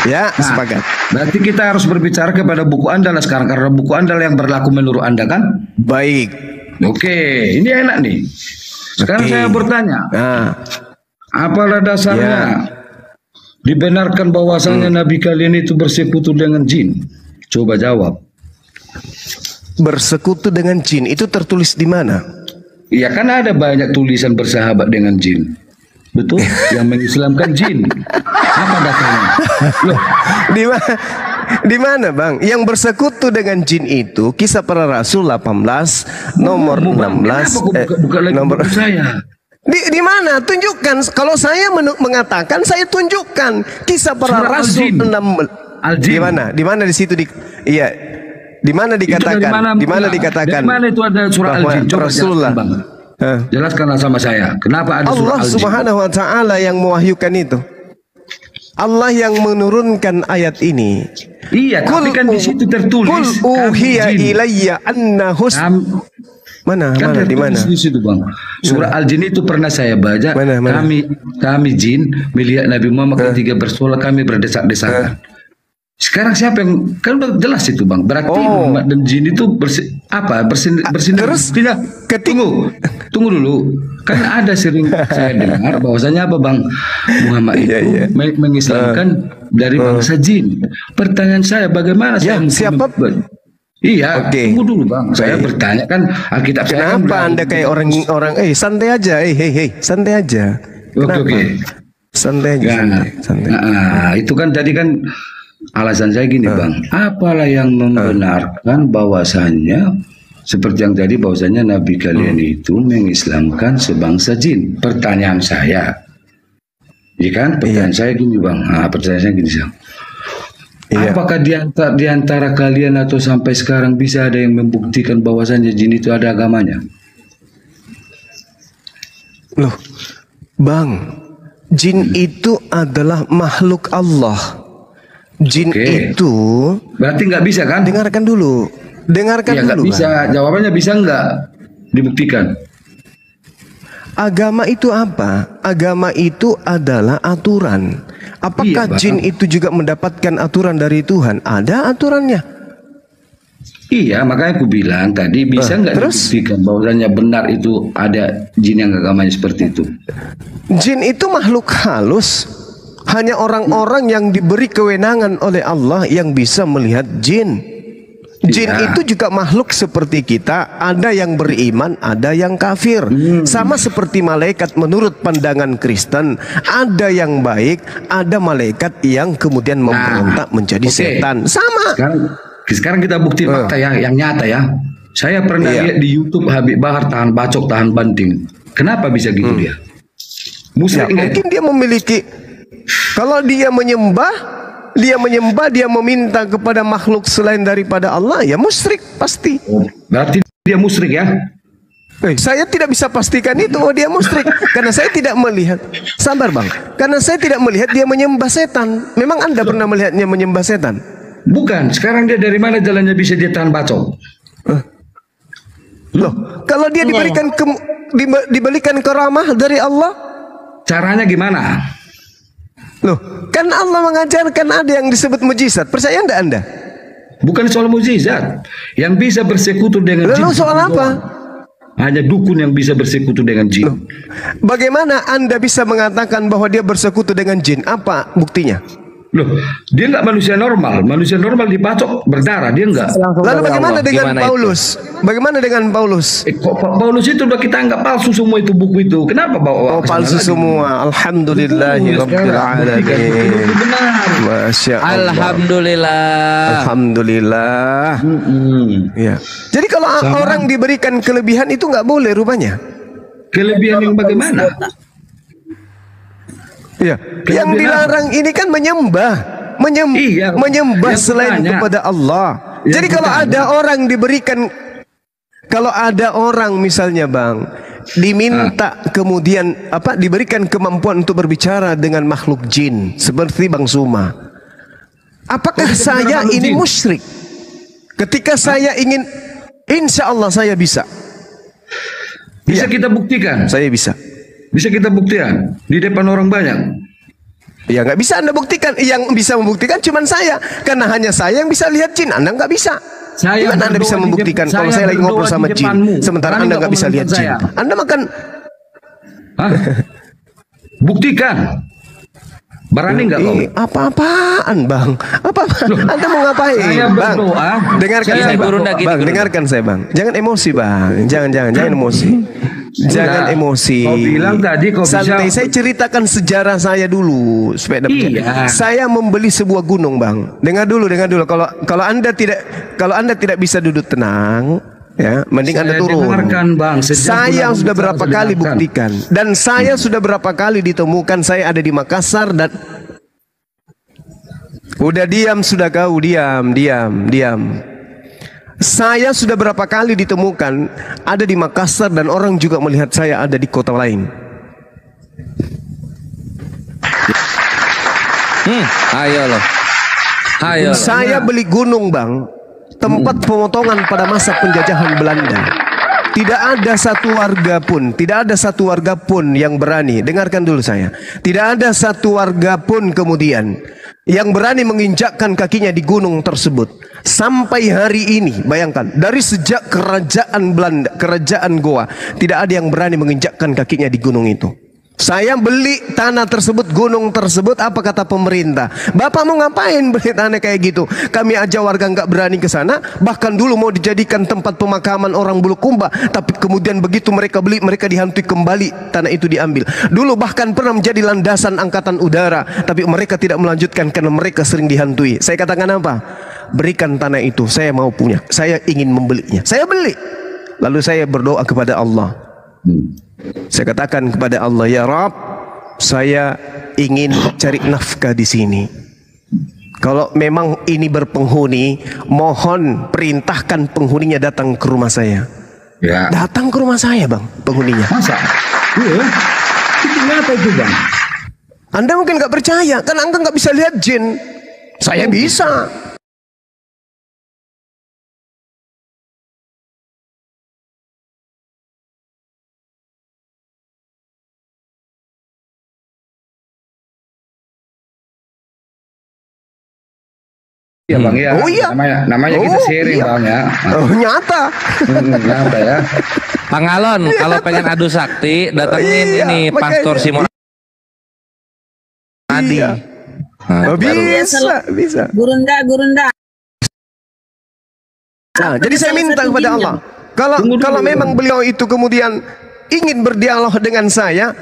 Ya, sepakat. Berarti kita harus berbicara kepada buku Anda lah sekarang, karena buku Anda yang berlaku menurut Anda kan? Baik. Oke, ini enak nih. Sekarang saya bertanya. Apalah dasarnya dibenarkan bahwasanya Nabi kalian itu bersekutu dengan jin? Coba jawab. Bersekutu dengan jin itu tertulis di mana? Iya, kan ada banyak tulisan bersahabat dengan jin. Betul? Yang mengislamkan jin. Apa dasarnya? Loh, di mana Bang? Yang bersekutu dengan jin itu Kisah Para Rasul 18 nomor 16 buka lagi nomor buku saya. Di mana? Tunjukkan. Kalau saya mengatakan, saya tunjukkan Kisah Para Surah Rasul Al-Jin. 6. Di mana? Di mana di situ iya. Di mana dikatakan? Di mana dikatakan? Di mana itu ada surah Al-Jin? Coba Rasulullah. jelaskan, Bang. Jelaskanlah sama saya. Kenapa ada surah Allah Al-Jin? Subhanahu wa taala yang mewahyukan itu. Allah yang menurunkan ayat ini. Iya, tapi kan di situ tertulis. Qul uhiya ilayya annahus. Mana? Kan Mana? Di mana? di situ Bang. Surah Al-Jin itu pernah saya baca. Mana? Kami jin melihat Nabi Muhammad ketika bersolat, kami berdesak-desakan. Sekarang siapa yang kan udah jelas itu Bang. Berarti Muhammad dan jin itu bersinar. Terus Tunggu dulu. Kan ada sering saya dengar bahwasanya apa Bang, Muhammad itu mengislamkan dari bangsa jin. Pertanyaan saya, bagaimana siapa? Iya, tunggu dulu Bang. Saya bertanya kan Alkitab saya. Kenapa Anda kayak orang santai aja, santai aja. Oke. Santai aja. Santai. Nah, itu kan tadi kan alasan saya gini Bang. Apalah yang membenarkan bahwasannya seperti yang tadi bahwasanya Nabi kalian itu mengislamkan sebangsa jin. Pertanyaan saya, iya kan? Pertanyaan saya gini Bang. Pertanyaan saya gini Bang. Apakah di antara kalian atau sampai sekarang bisa ada yang membuktikan bahwasannya jin itu ada agamanya? Loh, Bang, jin itu adalah makhluk Allah. Jin itu berarti nggak bisa kan? Dengarkan dulu. Dengarkan dulu. Bisa. Bang. Jawabannya bisa nggak dibuktikan? Agama itu apa? Agama itu adalah aturan. Apakah jin itu juga mendapatkan aturan dari Tuhan? Ada aturannya. Iya, makanya aku bilang tadi bisa nggak dibuktikan bahwasanya benar itu ada jin yang agamanya seperti itu? Jin itu makhluk halus. Hanya orang-orang yang diberi kewenangan oleh Allah yang bisa melihat jin. Jin itu juga makhluk seperti kita. Ada yang beriman, ada yang kafir. Sama seperti malaikat menurut pandangan Kristen. Ada yang baik, ada malaikat yang kemudian memberontak menjadi setan. Sama. Sekarang kita bukti fakta yang nyata ya. Saya pernah lihat di YouTube Habib Bahar tahan bacok, tahan banting. Kenapa bisa gitu dia? Mungkin dia memiliki. Kalau dia menyembah, dia meminta kepada makhluk selain daripada Allah, ya musyrik pasti. Berarti dia musyrik ya? Saya tidak bisa pastikan itu dia musyrik karena saya tidak melihat. Sabar Bang, karena saya tidak melihat dia menyembah setan. Memang Anda pernah melihatnya menyembah setan? Bukan. Sekarang dia dari mana jalannya bisa dia tahan bacok? Loh, kalau dia diberikan keramah dari Allah, caranya gimana? Loh, kan Allah mengajarkan ada yang disebut mujizat. Percaya enggak Anda? Bukan soal mujizat. Yang bisa bersekutu dengan jin. Lalu soal apa? Hanya dukun yang bisa bersekutu dengan jin. Loh, bagaimana Anda bisa mengatakan bahwa dia bersekutu dengan jin? Apa buktinya? Loh, dia nggak manusia normal. Manusia normal dipacok berdarah, dia nggak. Lalu bagaimana dengan Paulus? Bagaimana dengan Paulus? Paulus itu udah kita anggap palsu semua itu buku itu. Kenapa bawa? Oh, palsu semua. Alhamdulillahi rabbil alamin. Masya Allah. Alhamdulillah. Ya. Jadi kalau orang diberikan kelebihan itu nggak boleh rupanya. Kelebihan yang bagaimana? Ya, yang dilarang ini kan menyembah, menyembah selain kepada Allah. Jadi kalau ada orang diberikan, kalau ada orang misalnya Bang, diminta kemudian diberikan kemampuan untuk berbicara dengan makhluk jin seperti Bang Suma, apakah saya ini musyrik? Ketika saya ingin, insya Allah saya bisa. Bisa kita buktikan. Saya bisa. Bisa kita buktikan di depan orang banyak. Ya nggak bisa Anda buktikan. Yang bisa membuktikan cuma saya, karena hanya saya yang bisa lihat jin. Anda nggak bisa. Gimana Anda bisa membuktikan kalau saya lagi ngobrol sama jin, sementara Anda nggak bisa lihat jin? Anda makan. Buktikan. Berani nggak kau? Apa-apaan Bang? Apa-apaan? Anda mau ngapain? Saya Bang, dengarkan saya Bang. Bang, dengarkan saya Bang. Jangan emosi Bang. Jangan emosi. Jangan emosi. Kau bilang tadi kau santai. bisa. Saya ceritakan sejarah saya dulu supaya saya membeli sebuah gunung Bang. Dengar dulu. Kalau Anda tidak bisa duduk tenang, ya, mending Anda turun. Bang, saya sudah berapa kali buktikan, dan saya sudah berapa kali ditemukan saya ada di Makassar dan udah diam sudah kau diam. Saya sudah berapa kali ditemukan ada di Makassar dan orang juga melihat saya ada di kota lain. Ayo loh. Saya beli gunung Bang, tempat pemotongan pada masa penjajahan Belanda. Tidak ada satu warga pun yang berani. Dengarkan dulu saya. Tidak ada satu warga pun kemudian yang berani menginjakkan kakinya di gunung tersebut. Sampai hari ini, bayangkan, dari sejak kerajaan Belanda, kerajaan Goa, tidak ada yang berani menginjakkan kakinya di gunung itu. Saya beli tanah tersebut, gunung tersebut, apa kata pemerintah? Bapak mau ngapain beli tanah kayak gitu? Kami aja warga nggak berani ke sana, bahkan dulu mau dijadikan tempat pemakaman orang Bulukumba, tapi kemudian begitu mereka beli, mereka dihantui kembali, tanah itu diambil. Dulu bahkan pernah menjadi landasan angkatan udara, tapi mereka tidak melanjutkan karena mereka sering dihantui. Saya katakan apa? Berikan tanah itu, saya mau punya, saya ingin membelinya. Saya beli. Lalu saya berdoa kepada Allah. Saya katakan kepada Allah, ya Rabb, saya ingin cari nafkah di sini. Kalau memang ini berpenghuni, mohon perintahkan penghuninya datang ke rumah saya. Ya. Datang ke rumah saya Bang, penghuninya. Masa? Iya. Itu kenapa itu Bang? Anda mungkin nggak percaya, kan Anda nggak bisa lihat jin. Saya bisa. Iya Bang ya. Oh iya. Namanya kita sharing iya. Bang ya. Oh, nyata. Nyata ya. Bang Alon, kalau pengen adu sakti, datengin ini Pastor Simon Adi. Iya. Nah, bisa. Gurunda. Nah, jadi saya minta kepada Allah, kalau memang beliau itu kemudian ingin berdialog dengan saya,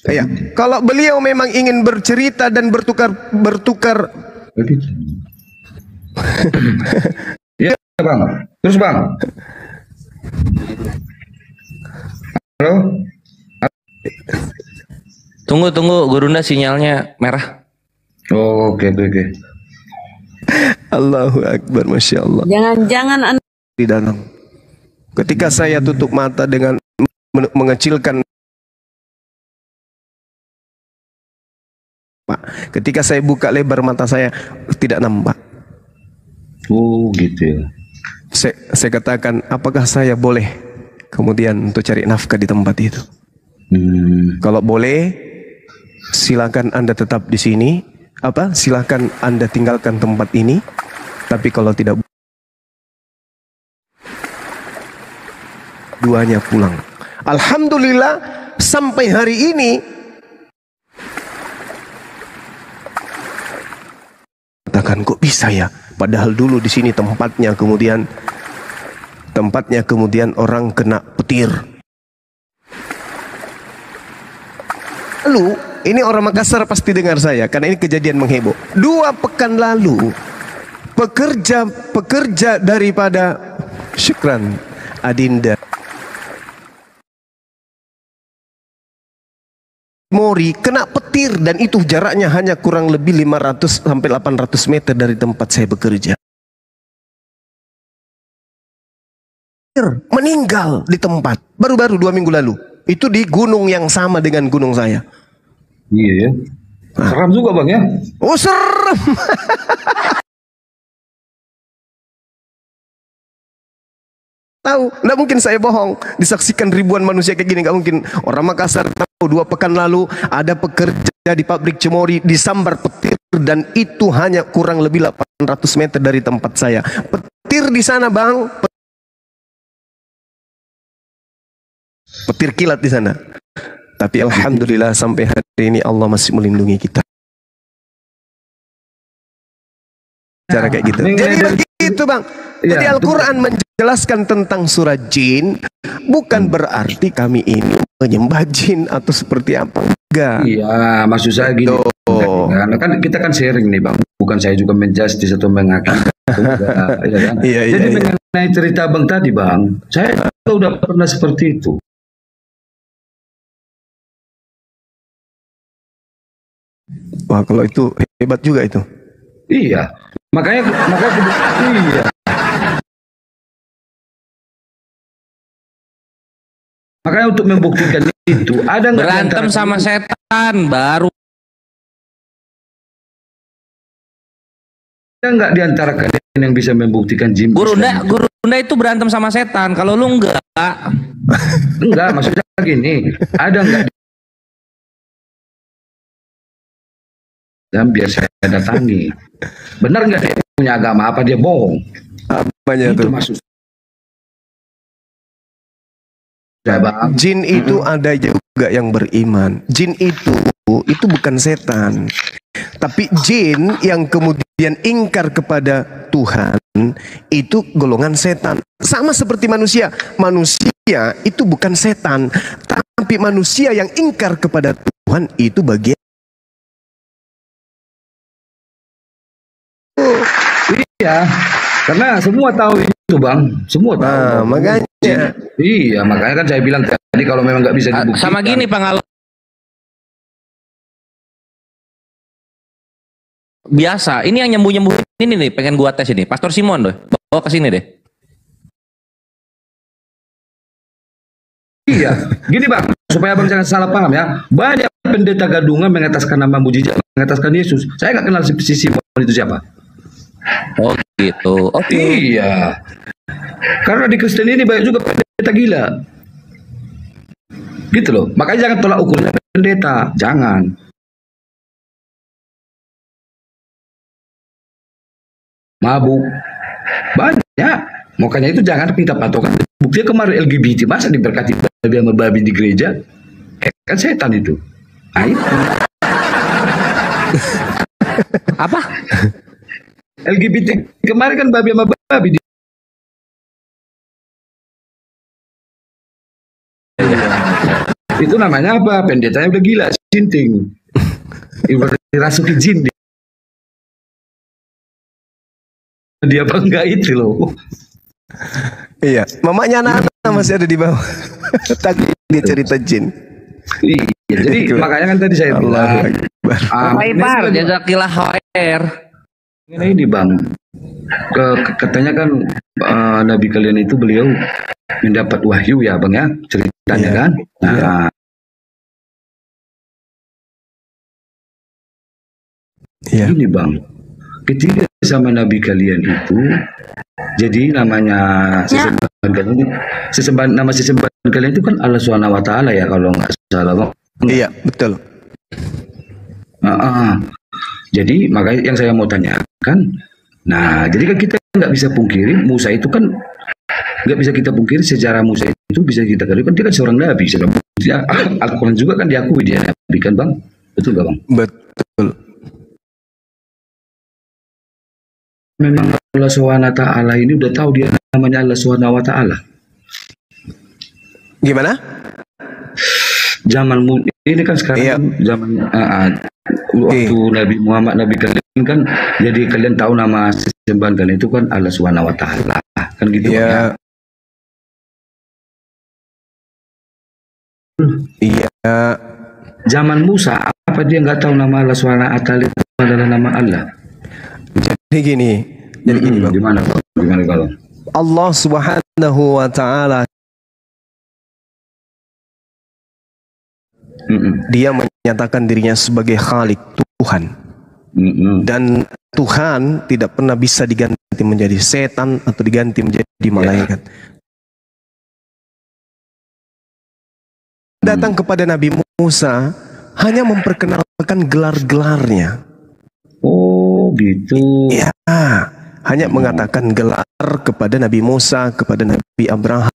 ya, kalau beliau memang ingin bercerita dan bertukar Ya Bang. Terus Bang. Halo. Tunggu, Gurunda sinyalnya merah. Oh, oke. Allahu Akbar, Masya Allah. Jangan Di dalam, ketika saya tutup mata dengan mengecilkan, ketika saya buka lebar mata saya tidak nampak. Oh gitu ya. Saya katakan, apakah saya boleh kemudian untuk cari nafkah di tempat itu? Kalau boleh, silakan Anda tetap di sini. Silakan Anda tinggalkan tempat ini. Tapi kalau tidak, duanya pulang. Alhamdulillah sampai hari ini mengatakan kok bisa ya? Padahal dulu di sini tempatnya kemudian orang kena petir. Lalu ini orang Makassar pasti dengar saya karena ini kejadian mengheboh. 2 pekan lalu pekerja daripada Syukran Adinda Mori kena petir dan itu jaraknya hanya kurang lebih 500 sampai 800 meter dari tempat saya bekerja. Meninggal di tempat baru-baru 2 minggu lalu. Itu di gunung yang sama dengan gunung saya. Iya ya. Seram juga bang ya. Oh serem. Tahu, nggak mungkin saya bohong. Disaksikan ribuan manusia kayak gini, nggak mungkin. Orang Makassar tahu 2 pekan lalu ada pekerja di pabrik Cemori disambar petir dan itu hanya kurang lebih 800 meter dari tempat saya. Petir di sana bang. Petir kilat di sana. Tapi alhamdulillah sampai hari ini Allah masih melindungi kita. Cara kayak gitu. Jadi begitu bang. Jadi Al-Quran menjelaskan tentang surah jin, bukan berarti kami ini menyembah jin atau seperti apa. Enggak. Iya, maksud saya gini. Karena kan kita kan sharing nih bang. Bukan saya juga menjustice atau menghakimi. Ya kan? Jadi mengenai cerita bang tadi bang, saya udah pernah seperti itu. Wah kalau itu hebat juga itu. Iya, makanya iya. Makanya untuk membuktikan itu ada nggak berantem sama setan baru. Ada nggak diantara kalian yang bisa membuktikan jin? Guru Nda itu berantem sama setan. Kalau lu enggak. Enggak, maksudnya gini. Ada nggak? Dan biar saya datangi. Benar nggak dia punya agama apa dia bohong? Apanya itu? Maksud. Jin itu ada juga yang beriman. Jin itu bukan setan. Tapi jin yang kemudian ingkar kepada Tuhan itu golongan setan. Sama seperti manusia. Manusia itu bukan setan, tapi manusia yang ingkar kepada Tuhan itu bagian. Iya, karena semua tahu itu bang, semua tahu. Nah, makanya. Iya, makanya kan saya bilang tadi kalau memang nggak bisa dibuktikan. Sama gini pengalaman. Biasa, ini yang nyembuh ini nih, pengen gua tes ini. Pastor Simon deh, bawa ke sini deh. Iya, gini bang, supaya bang jangan salah paham ya. Banyak pendeta gadungan mengataskan nama mujizat, mengataskan Yesus. Saya nggak kenal si Simon itu siapa. Oh gitu. Oke. Iya. Karena di Kristen ini banyak juga pendeta gila. Gitu loh. Makanya jangan tolak ukurnya pendeta. Jangan. Mabuk. Banyak. Makanya itu jangan kita patokan. Buktinya kemarin LGBT masa diberkati babi sama babi di gereja. Kan setan itu. Nah, itu. Apa? LGBT kemarin kan babi sama babi. Itu namanya apa? Pendetanya udah gila, sinting. Dirasuki jin. Dia bangga itu loh. Iya, mamanya anak-anak masih ada di bawah. Tadi dia cerita jin. Iya, jadi makanya kan tadi saya bilang. Pak jazakillah khair. Ini bang, katanya kan Nabi kalian itu beliau mendapat wahyu ya bang ya ceritanya kan. Nah, ini bang, ketika sama Nabi kalian itu, jadi namanya sesembahan kalian, nama sesembahan kalian itu kan Allah Subhanahu Wa Taala ya kalau nggak salah bang. Iya betul. Jadi makanya yang saya mau tanyakan, nah jadi kan kita nggak bisa pungkiri Musa itu kan nggak bisa kita pungkiri sejarah Musa itu bisa kita kali kan dia kan seorang nabi, Al-Quran juga kan diakui dia nabi kan bang, betul nggak bang? Betul. memang Allah SWT ini udah tahu dia namanya Allah SWT. Gimana? Zaman ini kan sekarang Iya. zaman waktu Nabi Muhammad, Nabi kalian kan, jadi kalian tahu nama sesembahan kalian itu kan Allah SWT kan gitu Iya. kan ya. Iya. Zaman Musa apa dia nggak tahu nama Allah SWT itu adalah nama Allah? Jadi gini Bang. Gimana kalau Allah Subhanahu wa taala dia menyatakan dirinya sebagai Khalik, Tuhan. Dan Tuhan tidak pernah bisa diganti menjadi setan atau diganti menjadi malaikat. Datang kepada Nabi Musa hanya memperkenalkan gelar-gelarnya. Oh gitu. Ya, hanya mengatakan gelar kepada Nabi Musa, kepada Nabi Abraham,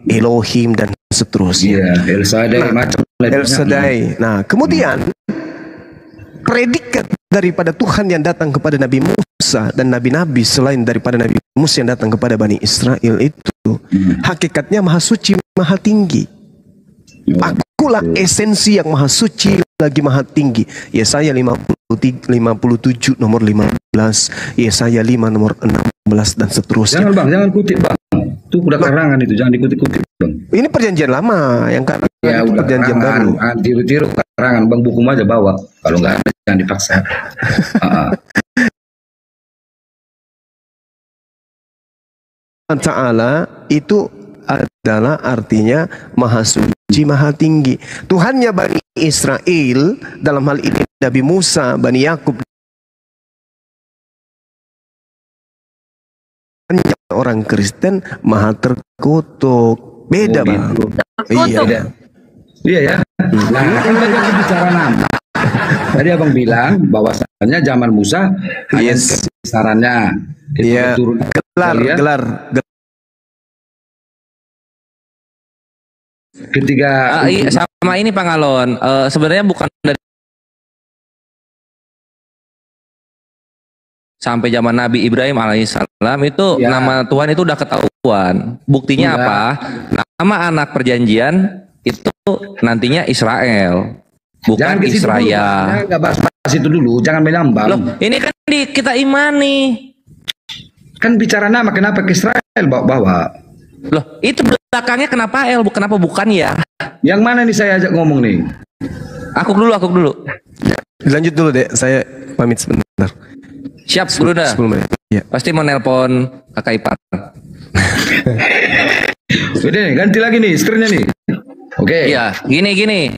Elohim dan seterusnya. Iya, El Shaddai macam El Shaddai. Nah, kemudian predikat daripada Tuhan yang datang kepada Nabi Musa dan nabi-nabi selain daripada Nabi Musa yang datang kepada Bani Israel itu hakikatnya maha suci, maha tinggi. Akulah esensi yang maha suci lagi maha tinggi. Yesaya 57 nomor 15, Yesaya 5 nomor 16 dan seterusnya. Jangan Bang, jangan kutip Bang. Itu udah karangan itu, jangan dikutip-kutip Bang. Ini perjanjian lama, yang karangan Ya itu udah perjanjian karangan, baru. tiru-tiru karangan Bang, buku aja bawa. Kalau nggak ada jangan dipaksa. Ta'ala itu adalah artinya maha suci, maha tinggi. Tuhannya Bani Israel, dalam hal ini Nabi Musa, Bani Yakub, orang Kristen maha terkutuk. Beda Bang. Iya. Iya ya. Nah, kan tadi aku bicara nama. Tadi abang bilang bahwasannya zaman Musa hanya kebesarannya. Iya. Gelar. Ketika sama ini Pak Ngalon, sebenarnya bukan dari sampai zaman Nabi Ibrahim alaihissalam itu nama Tuhan itu udah ketahuan. Buktinya apa? Nama anak perjanjian itu nantinya Israel, bukan Israel. Jangan bahas itu dulu, jangan menambah. Loh, ini kan kita imani. Kan bicara nama, kenapa ke Israel bawa? Loh, itu belakangnya kenapa kenapa bukan ya? Yang mana nih saya ajak ngomong nih? Aku dulu. Lanjut dulu deh, saya pamit sebentar. Siap, Bruda. 10 menit. Ya. Pasti mau nelpon kakak ipar. Udah nih, ganti lagi nih skripnya nih. Oke. Iya, gini.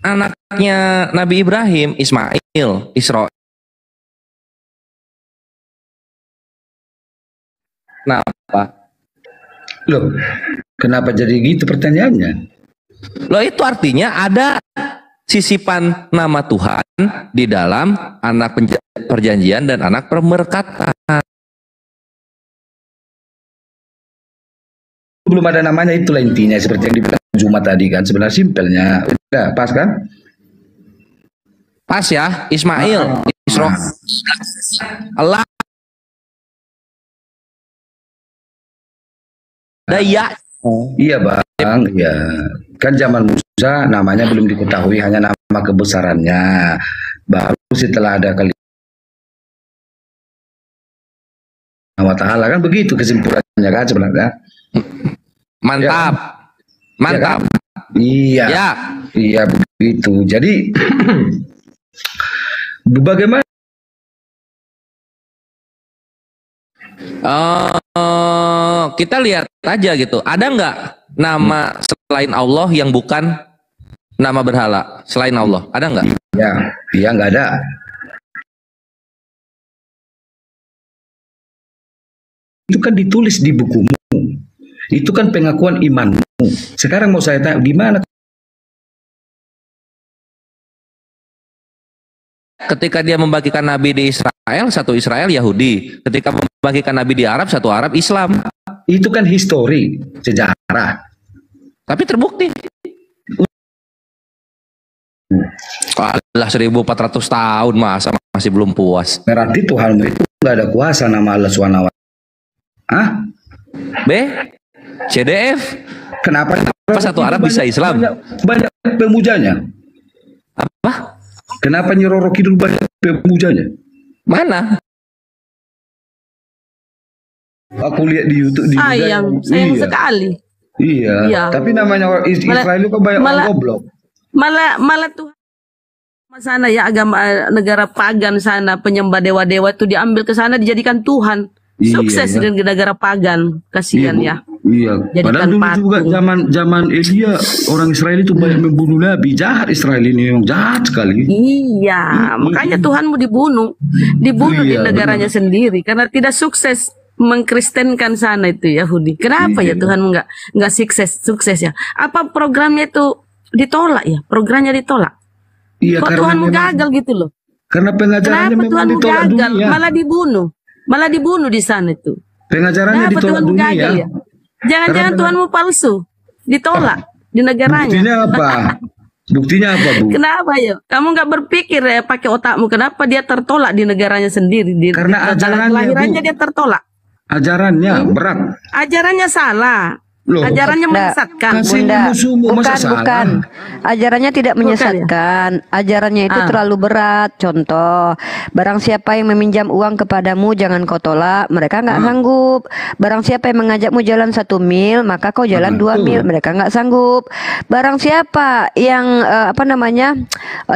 Anaknya Nabi Ibrahim, Ismail, Isra. Kenapa? Loh, kenapa jadi gitu pertanyaannya? Loh, itu artinya ada sisipan nama Tuhan di dalam anak perjanjian dan anak pemberkatan. Belum ada namanya, itulah intinya seperti yang dibilang Jumat tadi kan, sebenarnya simpelnya. Udah pas kan? Pas ya, Ismail, Isra. Allah. Daya. Iya Bang, ya. Kan zaman Musa namanya belum diketahui, hanya nama kebesarannya. Baru setelah ada kali nama Ta'ala, kan begitu kesimpulannya kan sebenarnya. Mantap. Ya, Mantap. Iya. Ya. Iya begitu. Jadi bagaimana kita lihat aja gitu. Ada nggak nama selain Allah yang bukan nama berhala selain Allah? Ada nggak? Ya, iya nggak ada. Itu kan ditulis di bukumu. Itu kan pengakuan imanmu. Sekarang mau saya tanya, di mana? Ketika dia membagikan nabi di Israel, satu Israel Yahudi. Ketika membagikan nabi di Arab, satu Arab Islam. Itu kan histori, sejarah. Tapi terbukti. Alah 1400 tahun masa masih belum puas. Berarti Tuhanmu itu nggak ada kuasa nama Allah SWT. Hah? B? CDF? Kenapa satu Arab bisa Islam? Banyak pemujanya. Apa? Kenapa Nyi Roro Kidul banyak pemujanya? Mana? Aku lihat di YouTube di sayang sekali. Iya. Tapi namanya orang Israel itu kan banyak orang goblok. Malah Tuhan sana ya, agama negara pagan sana, penyembah dewa-dewa itu diambil ke sana dijadikan Tuhan. Sukses di negara pagan, kasihan ya. Iya. Padahal dulu juga zaman Elia orang Israel itu banyak membunuh nabi. Jahat Israel ini, memang jahat sekali. Iya, makanya Tuhanmu dibunuh di negaranya sendiri karena tidak sukses mengkristenkan sana itu Yahudi. Kenapa ya Tuhan nggak sukses ya? Apa programnya itu ditolak ya? Programnya ditolak. Iya, kok Tuhanmu gagal gitu loh? Karena pengajarannya memang Tuhanmu ditolak gagal, dunia. malah dibunuh di sana itu. Pengajarannya ditolak Tuhanmu dunia. gagal ya? Jangan-jangan Tuhanmu palsu, ditolak di negaranya. Buktinya apa? Buktinya apa, Bu? Kenapa ya? Kamu nggak berpikir ya pakai otakmu? Kenapa dia tertolak di negaranya sendiri? Karena kelahirannya dia tertolak. Ajarannya berat. Ajarannya salah. Loh, ajarannya menyesatkan. Bunda, bukan. Ajarannya tidak menyesatkan. Ajarannya itu terlalu berat. Contoh, barang siapa yang meminjam uang kepadamu, jangan kau tolak. Mereka nggak sanggup. Barang siapa yang mengajakmu jalan 1 mil, maka kau jalan 2 mil. Mereka nggak sanggup. Barang siapa yang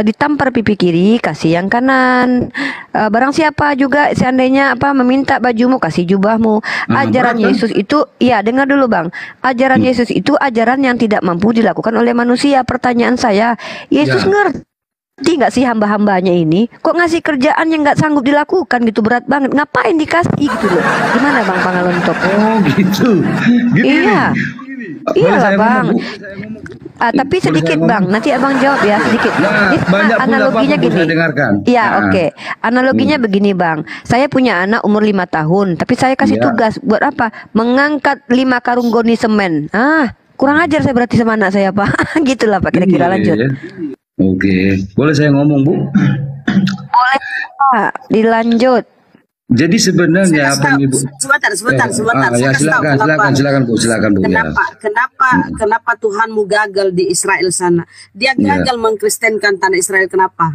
ditampar pipi kiri, kasih yang kanan. Barang siapa juga seandainya meminta bajumu, kasih jubahmu. Ajaran Yesus itu, ya dengar dulu bang. Ajaran Yesus itu ajaran yang tidak mampu dilakukan oleh manusia. Pertanyaan saya, Yesus ngerti nggak sih hamba-hambanya ini? Kok ngasih kerjaan yang nggak sanggup dilakukan gitu, berat banget. Ngapain dikasih gitu loh? Gimana bang Pangalontok? Oh gitu. Ya. Iya lah bang. Tapi sedikit bang, nanti abang jawab ya sedikit. Analoginya gini. Ya oke. Analoginya begini bang. Saya punya anak umur 5 tahun, tapi saya kasih tugas buat apa? Mengangkat 5 karung goni semen. Kurang ajar saya berarti sama anak saya pak. Gitulah pak kira-kira lanjut. Oke. Boleh saya ngomong bu? Boleh pak. Dilanjut. Jadi sebenarnya apa Ibu? Sebentar. Ya, silakan Bu. Kenapa Tuhanmu gagal di Israel sana? Dia gagal mengkristenkan tanah Israel. Kenapa?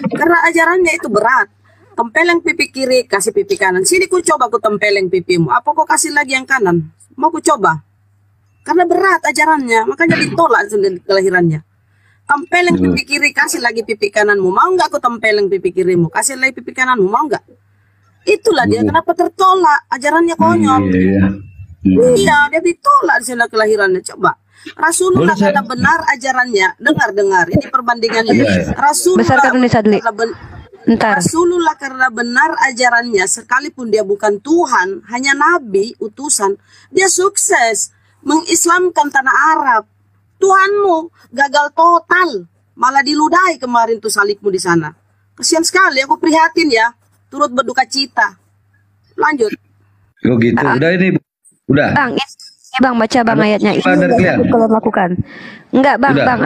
Karena ajarannya itu berat. Tempeleng pipi kiri, kasih pipi kanan. Sini ku coba ku tempeleng pipimu. Apa kau kasih lagi yang kanan? Mau ku coba? Karena berat ajarannya, makanya ditolak kelahirannya. Tempeleng pipi kiri, kasih lagi pipi kananmu. Mau nggak ku tempeleng pipi kirimu? Kasih lagi pipi kananmu, mau nggak? Itulah dia kenapa tertolak, ajarannya konyol. Iya, dia ditolak di sana kelahirannya. Coba Rasulullah karena benar ajarannya. Dengar ini perbandingannya. Rasulullah karena benar ajarannya, sekalipun dia bukan Tuhan, hanya nabi utusan, dia sukses mengislamkan tanah Arab. Tuhanmu gagal total, malah diludahi kemarin tuh salibmu di sana. Kasihan sekali, aku prihatin ya. Turut berduka cita. Lanjut. Oh gitu. Udah ini. Udah. Bang, bang baca bang ayatnya. Ini kalau lakukan. Enggak bang,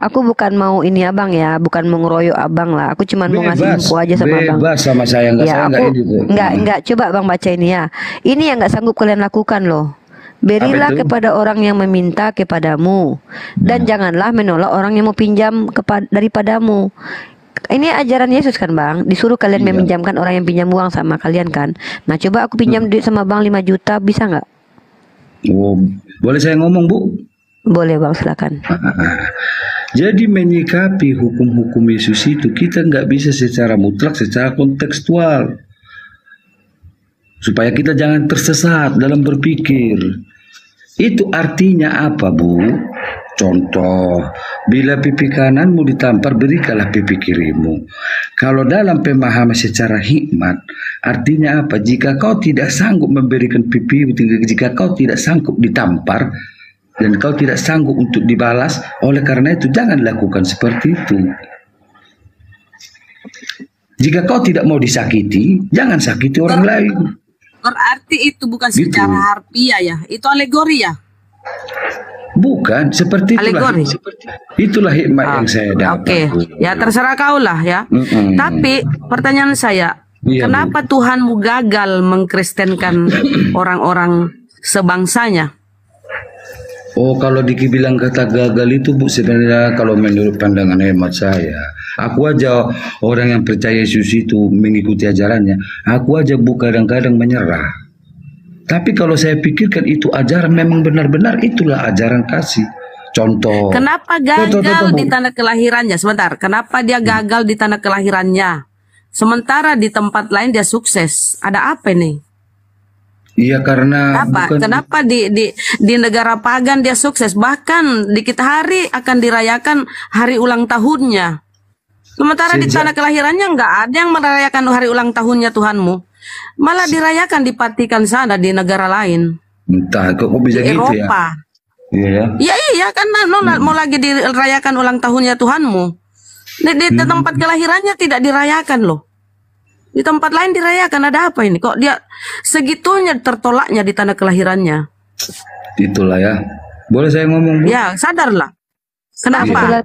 aku bukan mau ini abang ya, bukan mau ngeroyok abang lah. Aku cuma mau ngasih info aja sama abang. Bebas sama saya enggak coba bang baca ini ya. Ini yang enggak sanggup kalian lakukan loh. Berilah kepada orang yang meminta kepadamu, dan janganlah menolak orang yang mau pinjam daripadamu. Ini ajaran Yesus kan bang, disuruh kalian meminjamkan orang yang pinjam uang sama kalian kan. Nah coba aku pinjam duit sama bang 5 juta, bisa nggak? Oh, boleh saya ngomong bu? Boleh bang, silakan. Jadi menyikapi hukum-hukum Yesus itu kita nggak bisa secara mutlak, secara kontekstual, supaya kita jangan tersesat dalam berpikir. Itu artinya apa bu? Contoh, bila pipi kananmu ditampar, berikanlah pipi kirimu. Kalau dalam pemahaman secara hikmat, artinya apa? Jika kau tidak sanggup memberikan pipi, jika kau tidak sanggup ditampar, dan kau tidak sanggup untuk dibalas, oleh karena itu jangan lakukan seperti itu. Jika kau tidak mau disakiti, jangan sakiti orang lain. Berarti itu bukan secara harfiah ya, itu alegori ya? Bukan, seperti itulah. Alegori. Itulah hikmah yang saya dapat. Oke, ya terserah kau lah ya. Tapi pertanyaan saya, Iya, kenapa Tuhanmu gagal mengkristenkan orang-orang sebangsanya? Oh, kalau dibilang kata gagal itu Bu, sebenarnya kalau menurut pandangan hemat saya, aku aja orang yang percaya Yesus itu mengikuti ajarannya, aku aja Bu kadang-kadang menyerah. Tapi kalau saya pikirkan itu ajaran memang benar-benar itulah ajaran kasih. Contoh. Kenapa gagal di tanah kelahirannya? Sebentar, kenapa dia gagal di tanah kelahirannya? Sementara di tempat lain dia sukses. Ada apa nih? Iya karena Kenapa di negara pagan dia sukses, bahkan di kita hari akan dirayakan hari ulang tahunnya, sementara di tanah kelahirannya nggak ada yang merayakan hari ulang tahunnya Tuhanmu, malah dirayakan di Vatikan sana di negara lain. Entah kok bisa di gitu Eropa. Ya. Iya kan mau lagi dirayakan ulang tahunnya Tuhanmu, di tempat kelahirannya tidak dirayakan loh. Di tempat lain dirayakan, ada apa ini? Kok dia segitunya tertolaknya di tanah kelahirannya? Itulah ya. Boleh saya ngomong, Bu? Ya, sadarlah. Kenapa?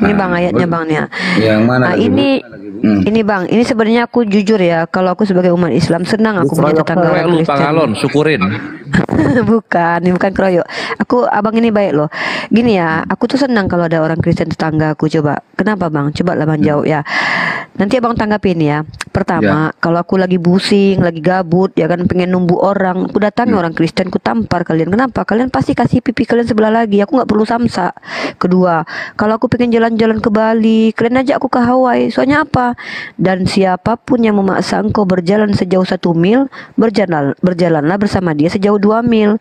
Ini Bang ayatnya Bang nih. Yang mana? Ini Bang, ini sebenarnya aku jujur ya, kalau aku sebagai umat Islam senang aku punya tetangga orang Lu Kristen. Pangalon, syukurin. Ini bukan keroyok. Abang ini baik loh. Gini ya, aku tuh senang kalau ada orang Kristen tetangga aku. Coba, kenapa Bang? Coba lah Bang jawab ya. Nanti Abang tanggapin ya. Pertama, kalau aku lagi pusing, lagi gabut, ya kan pengen numbu orang, aku datangi orang Kristen, aku tampar kalian. Kenapa? Kalian pasti kasih pipi kalian sebelah lagi. Aku nggak perlu samsa. Kedua, kalau aku pengen jalan-jalan ke Bali, kalian ajak aku ke Hawaii. Soalnya apa? Dan siapapun yang memaksa engkau berjalan sejauh 1 mil, berjalanlah bersama dia sejauh 2 mil.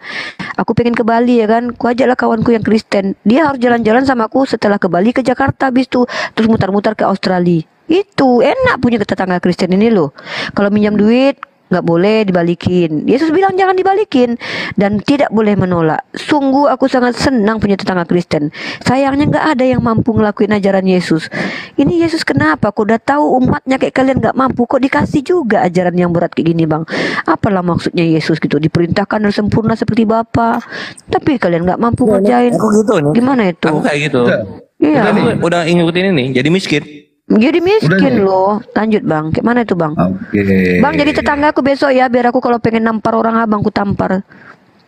Aku pengen ke Bali ya kan, aku ajaklah kawanku yang Kristen. Dia harus jalan-jalan sama aku setelah ke Bali, ke Jakarta, habis itu terus mutar-mutar ke Australia. Itu enak punya tetangga Kristen ini loh. Kalau minjam duit nggak boleh dibalikin. Yesus bilang jangan dibalikin dan tidak boleh menolak. Sungguh aku sangat senang punya tetangga Kristen. Sayangnya nggak ada yang mampu ngelakuin ajaran Yesus. Ini Yesus kenapa? Kok udah tahu umatnya kayak kalian nggak mampu, kok dikasih juga ajaran yang berat kayak gini Bang? Apalah maksudnya Yesus gitu? Diperintahkan harus sempurna seperti Bapa, tapi kalian nggak mampu ngerjain. Gimana itu? Aku kayak gitu. Iya. Udah ngikutin ini, jadi miskin. Jadi miskin loh. Lanjut Bang, kayak mana itu Bang? Bang jadi tetanggaku besok ya, biar aku kalau pengen nampar orang abang ku tampar.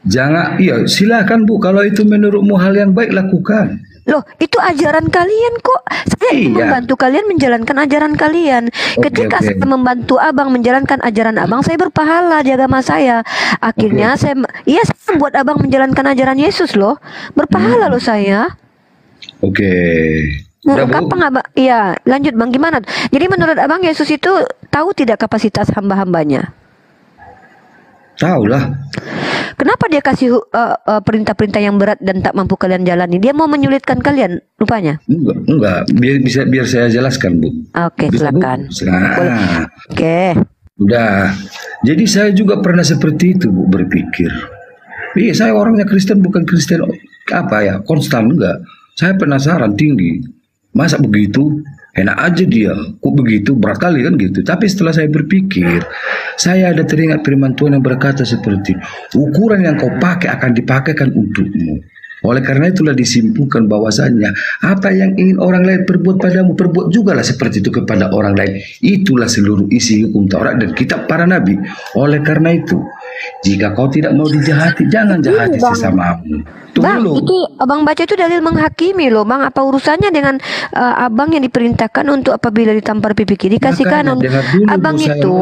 Jangan, iya silakan Bu, kalau itu menurutmu hal yang baik lakukan. Loh, itu ajaran kalian kok. Saya ingin membantu kalian menjalankan ajaran kalian. Ketika saya membantu abang menjalankan ajaran abang, saya berpahala di agama saya. Akhirnya saya membuat abang menjalankan ajaran Yesus loh. Berpahala loh saya. Gampang abang. Iya, lanjut Bang, gimana? Jadi menurut abang Yesus itu tahu tidak kapasitas hamba-hambanya? Tahu lah. Kenapa dia kasih perintah-perintah yang berat dan tak mampu kalian jalani? Dia mau menyulitkan kalian, rupanya? Enggak. Biar saya jelaskan Bu. Oke, silakan. Oke. Udah. Jadi saya juga pernah seperti itu Bu, berpikir. Iya, saya orangnya Kristen, bukan Kristen apa ya, konstan enggak. Saya penasaran tinggi. Masa begitu? Enak aja dia. Kok begitu? Berat kali kan gitu. Tapi setelah saya berpikir, saya ada teringat firman Tuhan yang berkata seperti, ukuran yang kau pakai akan dipakaikan untukmu. Oleh karena itulah disimpulkan bahwasannya apa yang ingin orang lain perbuat padamu, perbuat jugalah seperti itu kepada orang lain. Itulah seluruh isi hukum Taurat dan kitab para nabi. Oleh karena itu, jika kau tidak mau dijahati, jangan jahati sesamamu. Bang, itu abang baca itu dalil menghakimi loh Bang. Apa urusannya dengan abang yang diperintahkan untuk apabila ditampar pipi kiri kasih kanan? Abang itu,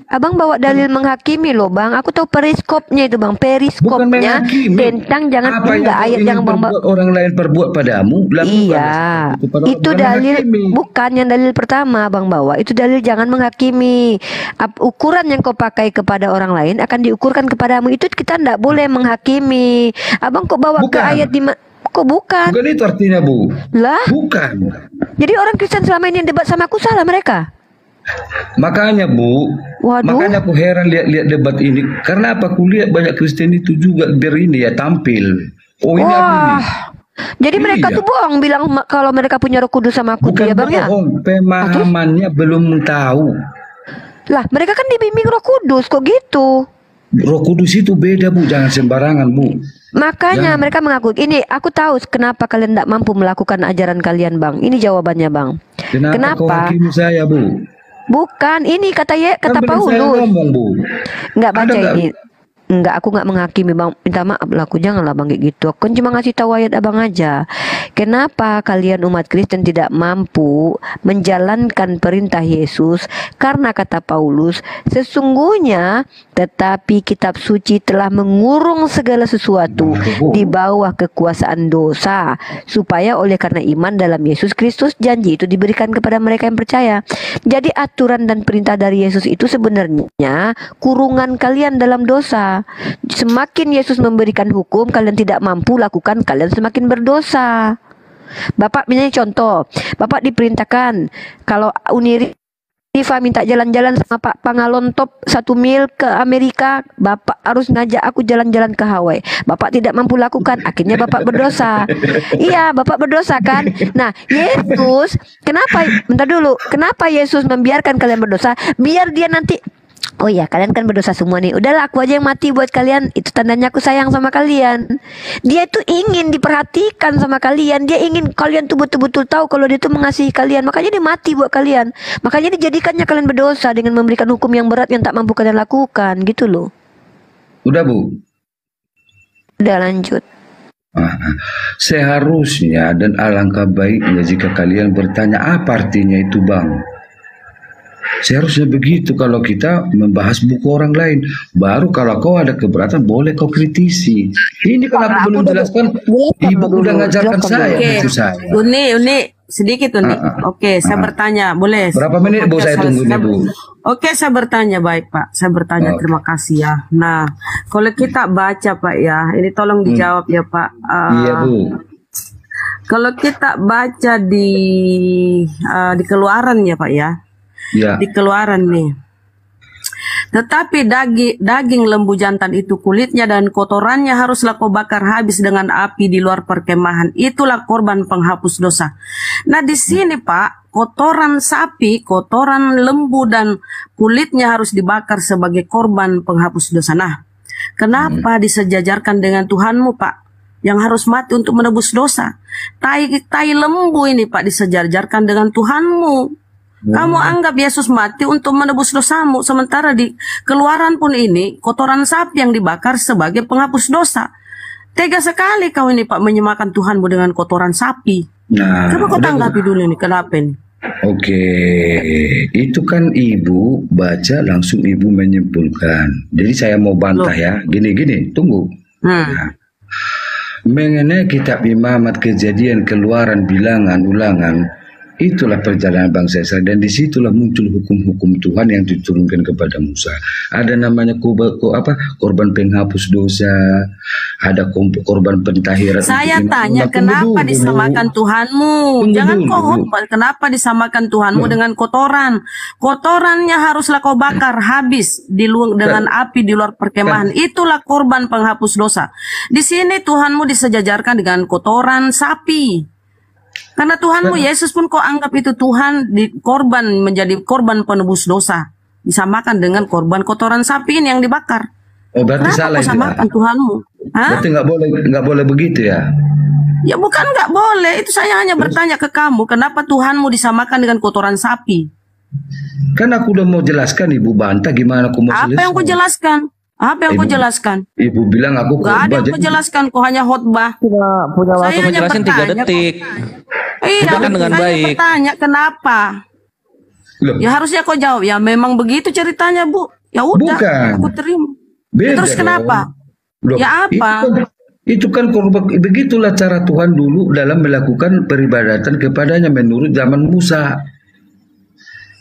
abang bawa dalil menghakimi loh Bang. Aku tahu periskopnya itu Bang, periskopnya tentang jangan enggak ayat yang bang orang lain perbuat padamu. Iya, itu dalil bukan yang dalil pertama Bang bawa. Itu dalil jangan menghakimi. Ukuran yang kau pakai kepada orang lain akan diukurkan kepadamu. Itu kita tidak boleh menghakimi. Abang kok bawa ke ayat di kok bukan? Bukan itu artinya Bu. Lah? Bukan. Jadi orang Kristen selama ini yang debat sama aku salah mereka. Makanya Bu, makanya aku heran lihat debat ini. Karena apa? Aku lihat banyak Kristen itu juga ini ya tampil. Oh ini aku ini. Jadi mereka tuh bohong bilang kalau mereka punya Roh Kudus sama aku tuh ya Bang ya. Bohong, pemahamannya belum tahu. Lah mereka kan dibimbing Roh Kudus kok gitu. Roh Kudus itu beda Bu, jangan sembarangan Bu. Makanya Jangan. mereka mengaku, ini aku tahu kenapa kalian tidak mampu melakukan ajaran kalian Bang. Ini jawabannya Bang. Kenapa kau hakimi saya Bu? Bukan, ini kata Kan kata belum saya Paulus. ngomong Bu. Nggak baca Ada nggak? ini. Enggak, aku nggak menghakimi Bang. Minta maaf lah, aku janganlah Bang kayak gitu. Aku kan cuma ngasih tahu ayat Abang aja. Kenapa kalian umat Kristen tidak mampu menjalankan perintah Yesus? Karena kata Paulus, sesungguhnya tetapi kitab suci telah mengurung segala sesuatu di bawah kekuasaan dosa, supaya oleh karena iman dalam Yesus Kristus janji itu diberikan kepada mereka yang percaya. Jadi aturan dan perintah dari Yesus itu sebenarnya kurungan kalian dalam dosa. Semakin Yesus memberikan hukum kalian tidak mampu lakukan, kalian semakin berdosa. Bapak misalnya contoh, Bapak diperintahkan kalau Rifa minta jalan-jalan sama Pak Pangalon top 1 mil ke Amerika, Bapak harus ngajak aku jalan-jalan ke Hawaii. Bapak tidak mampu lakukan, akhirnya Bapak berdosa. Iya, Bapak berdosa kan? Nah, Yesus, bentar dulu, kenapa Yesus membiarkan kalian berdosa? Biar dia nanti, oh ya, kalian kan berdosa semua nih. Udahlah, aku aja yang mati buat kalian. Itu tandanya aku sayang sama kalian. Dia tuh ingin diperhatikan sama kalian. Dia ingin kalian tuh betul-betul tahu kalau dia tuh mengasihi kalian. Makanya dia mati buat kalian. Makanya dijadikannya kalian berdosa dengan memberikan hukum yang berat yang tak mampu kalian lakukan. Gitu loh. Udah Bu. Udah lanjut. Seharusnya dan alangkah baiknya jika kalian bertanya apa artinya itu Bang. Seharusnya begitu kalau kita membahas buku orang lain. Baru kalau kau ada keberatan boleh kau kritisi. Ini kenapa belum jelaskan? Ibu udah ngajarkan saya. Oke, Itu saya. Uni, sedikit Uni. Oke, saya bertanya, boleh? Berapa menit Bu saya tunggu nih Bu? Oke, saya bertanya, baik Pak. Saya bertanya, terima kasih ya. Nah, kalau kita baca Pak ya, ini tolong dijawab ya Pak. Iya Bu. Kalau kita baca di Keluaran ya Pak ya. Ya. Di Keluaran nih. Tetapi daging lembu jantan itu kulitnya dan kotorannya haruslah kau bakar habis dengan api di luar perkemahan. Itulah korban penghapus dosa. Nah di sini Pak, kotoran sapi, kotoran lembu dan kulitnya harus dibakar sebagai korban penghapus dosa. Nah, kenapa disejajarkan dengan Tuhanmu Pak? Yang harus mati untuk menebus dosa. Tai lembu ini Pak disejajarkan dengan Tuhanmu. Kamu anggap Yesus mati untuk menebus dosamu, sementara di Keluaran pun ini kotoran sapi yang dibakar sebagai penghapus dosa. Tega sekali kau ini Pak menyemakan Tuhanmu dengan kotoran sapi. Nah, coba kau tanggapi dulu nih, kenapa ini? Oke, itu kan Ibu baca langsung Ibu menyimpulkan. Jadi saya mau bantah ya, gini, tunggu. Nah, mengenai kitab Imamat, Kejadian, Keluaran, Bilangan, Ulangan, itulah perjalanan bangsa Israel dan disitulah muncul hukum-hukum Tuhan yang diturunkan kepada Musa. Ada namanya korban penghapus dosa, ada korban pentahiran. Saya tanya kenapa disamakan Tuhanmu? Jangan kau kenapa disamakan Tuhanmu dengan kotoran? Kotorannya haruslah kau bakar habis dengan api di luar perkemahan. Itulah korban penghapus dosa. Di sini Tuhanmu disejajarkan dengan kotoran sapi. Karena Tuhanmu Yesus pun kau anggap itu Tuhan menjadi korban penebus dosa, disamakan dengan korban kotoran sapi ini yang dibakar. Oh berarti kenapa salah kau samakan Tuhanmu? Berarti nggak boleh begitu ya? Ya bukan nggak boleh, itu saya hanya bertanya ke kamu, kenapa Tuhanmu disamakan dengan kotoran sapi? Kan aku udah mau jelaskan, Ibu bantah gimana aku mau Apa yang kau jelaskan? Apa yang kau jelaskan? Ibu bilang aku nggak ada yang kau jelaskan, kau hanya khotbah. Punya waktu menjelaskan 3 detik. Iya, kan dengan saya baik. bertanya kenapa? Loh. Ya harusnya kau jawab, ya memang begitu ceritanya Bu. Ya udah, Bukan. aku terima. Beda Terus kenapa? Loh, Ya apa? Itu kan korban, begitulah cara Tuhan dulu dalam melakukan peribadatan kepadanya menurut zaman Musa.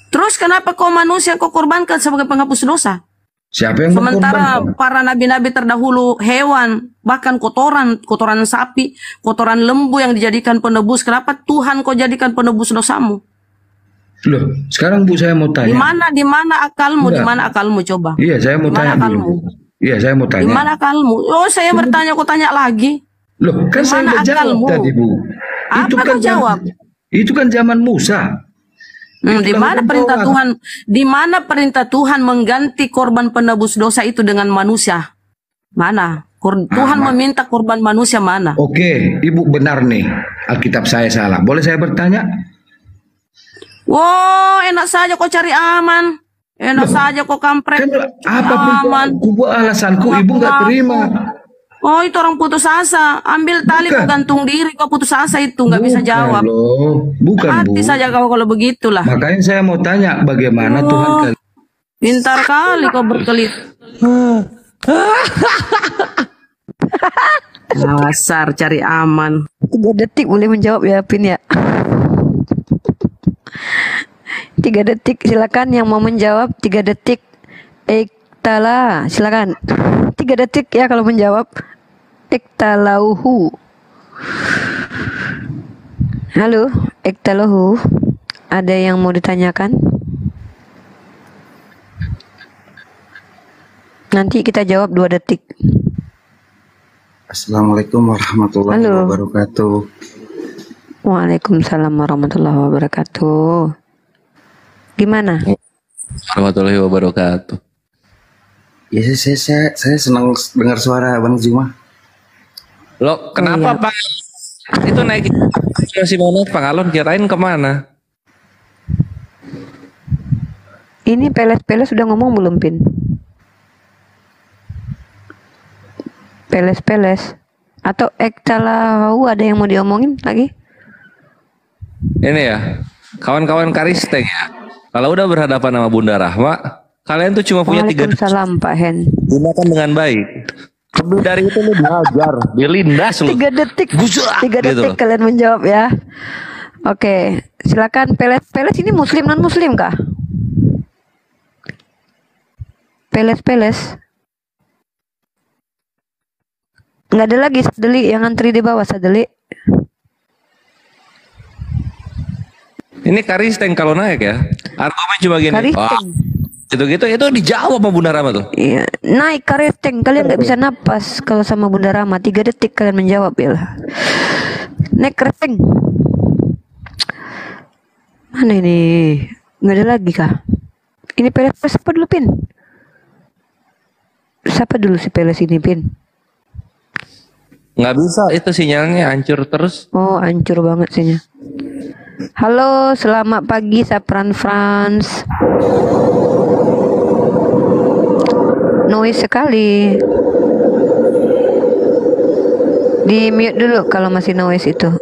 Terus kenapa kau manusia kau korbankan sebagai penghapus dosa? Siapa yang Sementara mengkorbankan? para nabi-nabi terdahulu hewan, bahkan kotoran sapi, kotoran lembu yang dijadikan penebus. Kenapa Tuhan kau jadikan penebus dosamu? Loh, sekarang Bu saya mau tanya. Di mana akalmu? Enggak. Di mana akalmu coba? Iya, saya mau Di mana tanya akalmu? dulu. Iya, saya mau tanya. Di mana akalmu? Oh, saya bertanya, kau tanya lagi. Loh, kan Di saya mana udah jawab akalmu? tadi Bu. Apa kau jawab? Itu kan zaman Musa. Di mana perintah Tuhan? Di mana perintah Tuhan mengganti korban penebus dosa itu dengan manusia? Mana? Tuhan meminta korban manusia mana? Oke, Ibu benar nih. Alkitab saya salah. Boleh saya bertanya? Wow, enak saja kau cari aman. Enak saja kau kampret. Apapun kubuat alasanku, Ibu nggak terima. Oh, itu orang putus asa. Ambil tali kau gantung diri, kau putus asa itu nggak bisa jawab. Bukan, Hati Bu. saja kau kalau begitulah. Makanya saya mau tanya bagaimana Tuhan Pintar kali kau berkelit. Dasar cari aman. 3 detik boleh menjawab ya, Pin ya. 3 detik, silakan yang mau menjawab. 3 detik. Iktala, silakan. 3 detik ya kalau menjawab. Iktalauhu. Halo, iktalauhu. Ada yang mau ditanyakan? Nanti kita jawab 2 detik. Assalamualaikum warahmatullahi wabarakatuh. Waalaikumsalam warahmatullahi wabarakatuh. Gimana? Warahmatullahi wabarakatuh. Ya saya senang dengar suara Bang Juma. Loh, kenapa Pak? Itu naik masih mau naik Pangalon, kirain kemana? Ini peles-peles sudah ngomong belum, Pin? Peles-peles atau ektalahu ada yang mau diomongin lagi? Ini ya, kawan-kawan Karisteng ya. Kalau udah berhadapan sama Bunda Rahma, kalian tuh cuma punya 3 detik. Waalaikumsalam Pak Hen. Gunakan dengan baik. Lebih dari itu lu belajar, dilindas lu. 3 detik. 3 detik gitu loh. kalian menjawab ya. Oke, silakan peles-peles ini muslim non muslim kah? Peles-peles. Nggak ada lagi Sadeli yang antri di bawah Sadeli. Ini Karisteng kalau naik ya. Argumen cuma gini. Karisteng. Gitu-gitu itu dijawab sama Bunda Rahma tuh. Iya, naik Karisteng. Kalian nggak bisa napas kalau sama Bunda Rahma. 3 detik kalian menjawab ya lah. Naik Karisteng. Mana ini? Nggak ada lagi kah? Ini peles siapa dulu, Pin? Siapa dulu si peles ini, Pin? Nggak bisa, itu sinyalnya hancur terus. Oh, hancur banget sinyal. Halo, selamat pagi Sapran France. Noise sekali. Di mute dulu kalau masih noise itu.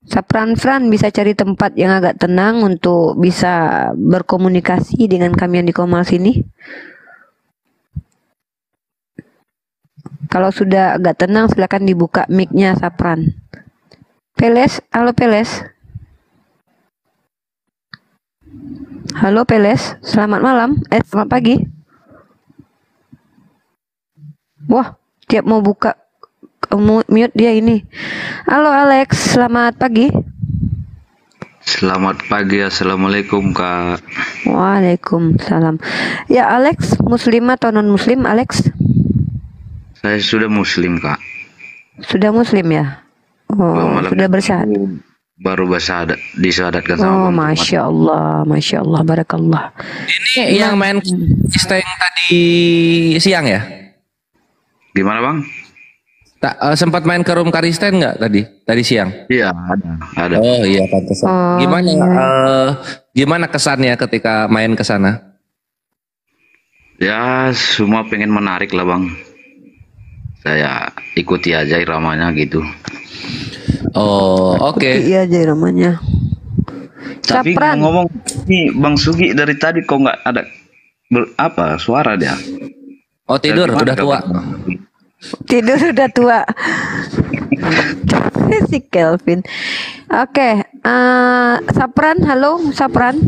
Sapran France bisa cari tempat yang agak tenang untuk bisa berkomunikasi dengan kami yang di Komal sini. Kalau sudah agak tenang silakan dibuka mic-nya Sapran. Peles, halo Peles. Halo Peles, selamat malam. Selamat pagi. Wah, tiap mau buka mute dia ini. Halo Alex, selamat pagi. Selamat pagi, assalamualaikum Kak. Waalaikumsalam. Ya Alex, muslim atau non muslim Alex? Saya sudah muslim Kak. Sudah muslim ya? Oh, sudah bersyahadat. Baru disyahadatkan Oh, sama masya Allah, masya Allah, barakallah. Ini yang main Karisteng tadi siang ya? Gimana Bang? Sempat main ke room Karisteng nggak tadi siang? Iya, ada. Oh iya, pantesan. Gimana gimana kesannya ketika main ke sana? Ya, semua pengen menarik lah Bang. Saya ikuti aja iramanya gitu. Oh, oke. Iya aja namanya. Tapi ngomong nih Bang Sugi dari tadi kok nggak ada suara dia. Oh, tidur udah tua. Tidur sudah tua. Si Kelvin. Oke, Sapran, halo Sapran.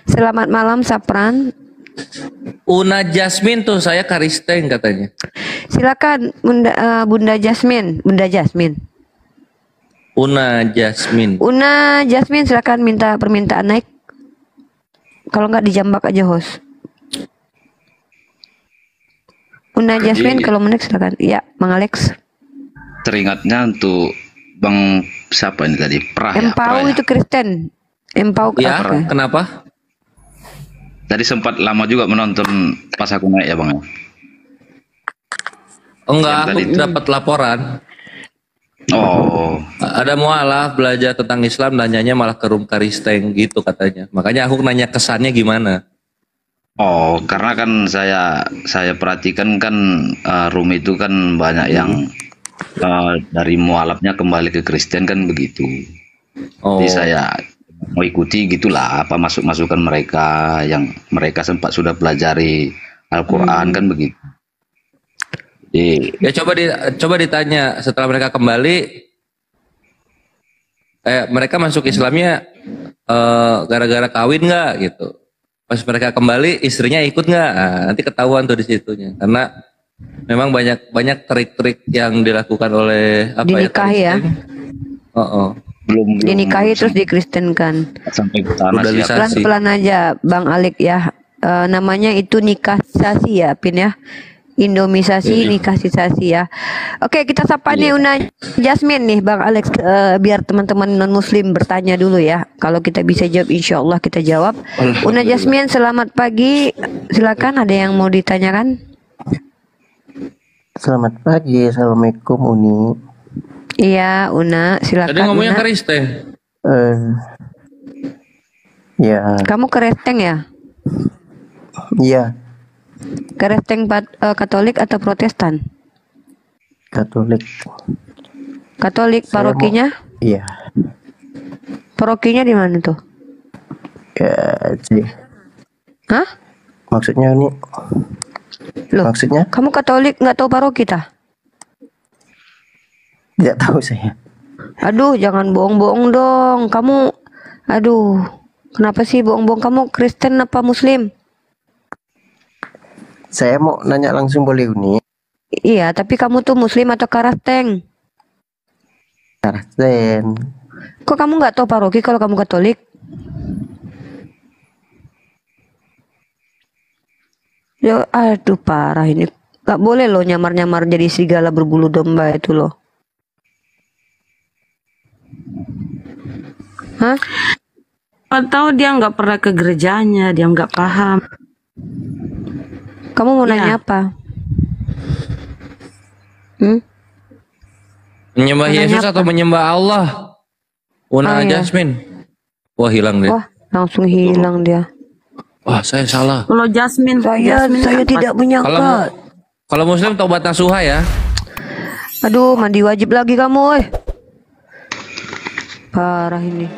Selamat malam Sapran. Una Jasmine tuh saya Karisteng katanya. Silakan Bunda Jasmine, Bunda Jasmine. Una Jasmine. Una Jasmine silakan minta permintaan naik. Kalau nggak dijambak aja host. Una Jasmine kalau mau naik silakan. Iya, Bang Alex. Teringatnya untuk Bang siapa ini tadi? Empau itu Kristen. Empau Ya, apa? kenapa? Tadi sempat lama juga menonton pas aku naik ya bang. Enggak, Yang aku tadi itu. dapat laporan. Oh, Ada mualaf belajar tentang Islam, nanyanya malah ke room Karisteng gitu katanya. Makanya aku nanya kesannya gimana. oh, karena kan saya perhatikan kan room itu kan banyak yang dari mualafnya kembali ke Kristen kan begitu. Oh. Jadi saya mau ikuti gitulah apa masukan mereka yang mereka sempat sudah pelajari Al-Quran kan begitu. Jadi, Ya coba ditanya setelah mereka kembali, mereka masuk Islamnya gara-gara kawin nggak gitu. Pas mereka kembali istrinya ikut nggak? Nah, nanti ketahuan tuh di situnya. Karena memang banyak trik-trik yang dilakukan oleh Dinikahi ya. belum Dinikahi terus dikristenkan. sampai ke sana siap. Pelan-pelan aja Bang Alik ya. Namanya itu nikahsasi ya Pin ya. Indomisasi, nikahsisasi ya. Oke, kita sapa nih Una Jasmine nih Bang Alex, biar teman-teman non muslim bertanya dulu ya. Kalau kita bisa jawab insya Allah kita jawab. Una Jasmine selamat pagi. Silakan, ada yang mau ditanyakan? Selamat pagi, assalamualaikum Uni. Iya Una, silakan. Tadi ngomongnya Una. Karisteng. Ya, Kamu Kristen ya? iya, Kristen Katolik atau Protestan? Katolik. Katolik, Saya parokinya? Iya, Parokinya di mana tuh? ya sih. Hah? Maksudnya Uni? Loh, maksudnya? Kamu Katolik nggak tahu paroki tah? Tidak tahu saya. Aduh, jangan bohong-bohong dong. Kamu, aduh, kenapa sih bohong-bohong? Kamu Kristen apa Muslim? Saya mau nanya langsung boleh Uni? Iya, tapi kamu tuh Muslim atau Karasteng? Karsten. Kok kamu nggak tahu paroki kalau kamu Katolik? Ya, aduh parah ini. Gak boleh loh nyamar-nyamar jadi serigala berbulu domba itu loh. Hah? Atau dia nggak pernah ke gerejanya, dia nggak paham. Kamu mau nanya apa? Menyembah Mau nanya Yesus apa? atau menyembah Allah? Una iya. Jasmine. Wah, hilang deh. Wah, langsung hilang dia. Wah, saya salah. Kalau Jasmine, Saya tidak menyangka. Kalau Muslim taubat nasuha ya. Aduh, mandi wajib lagi kamu, Parah ini.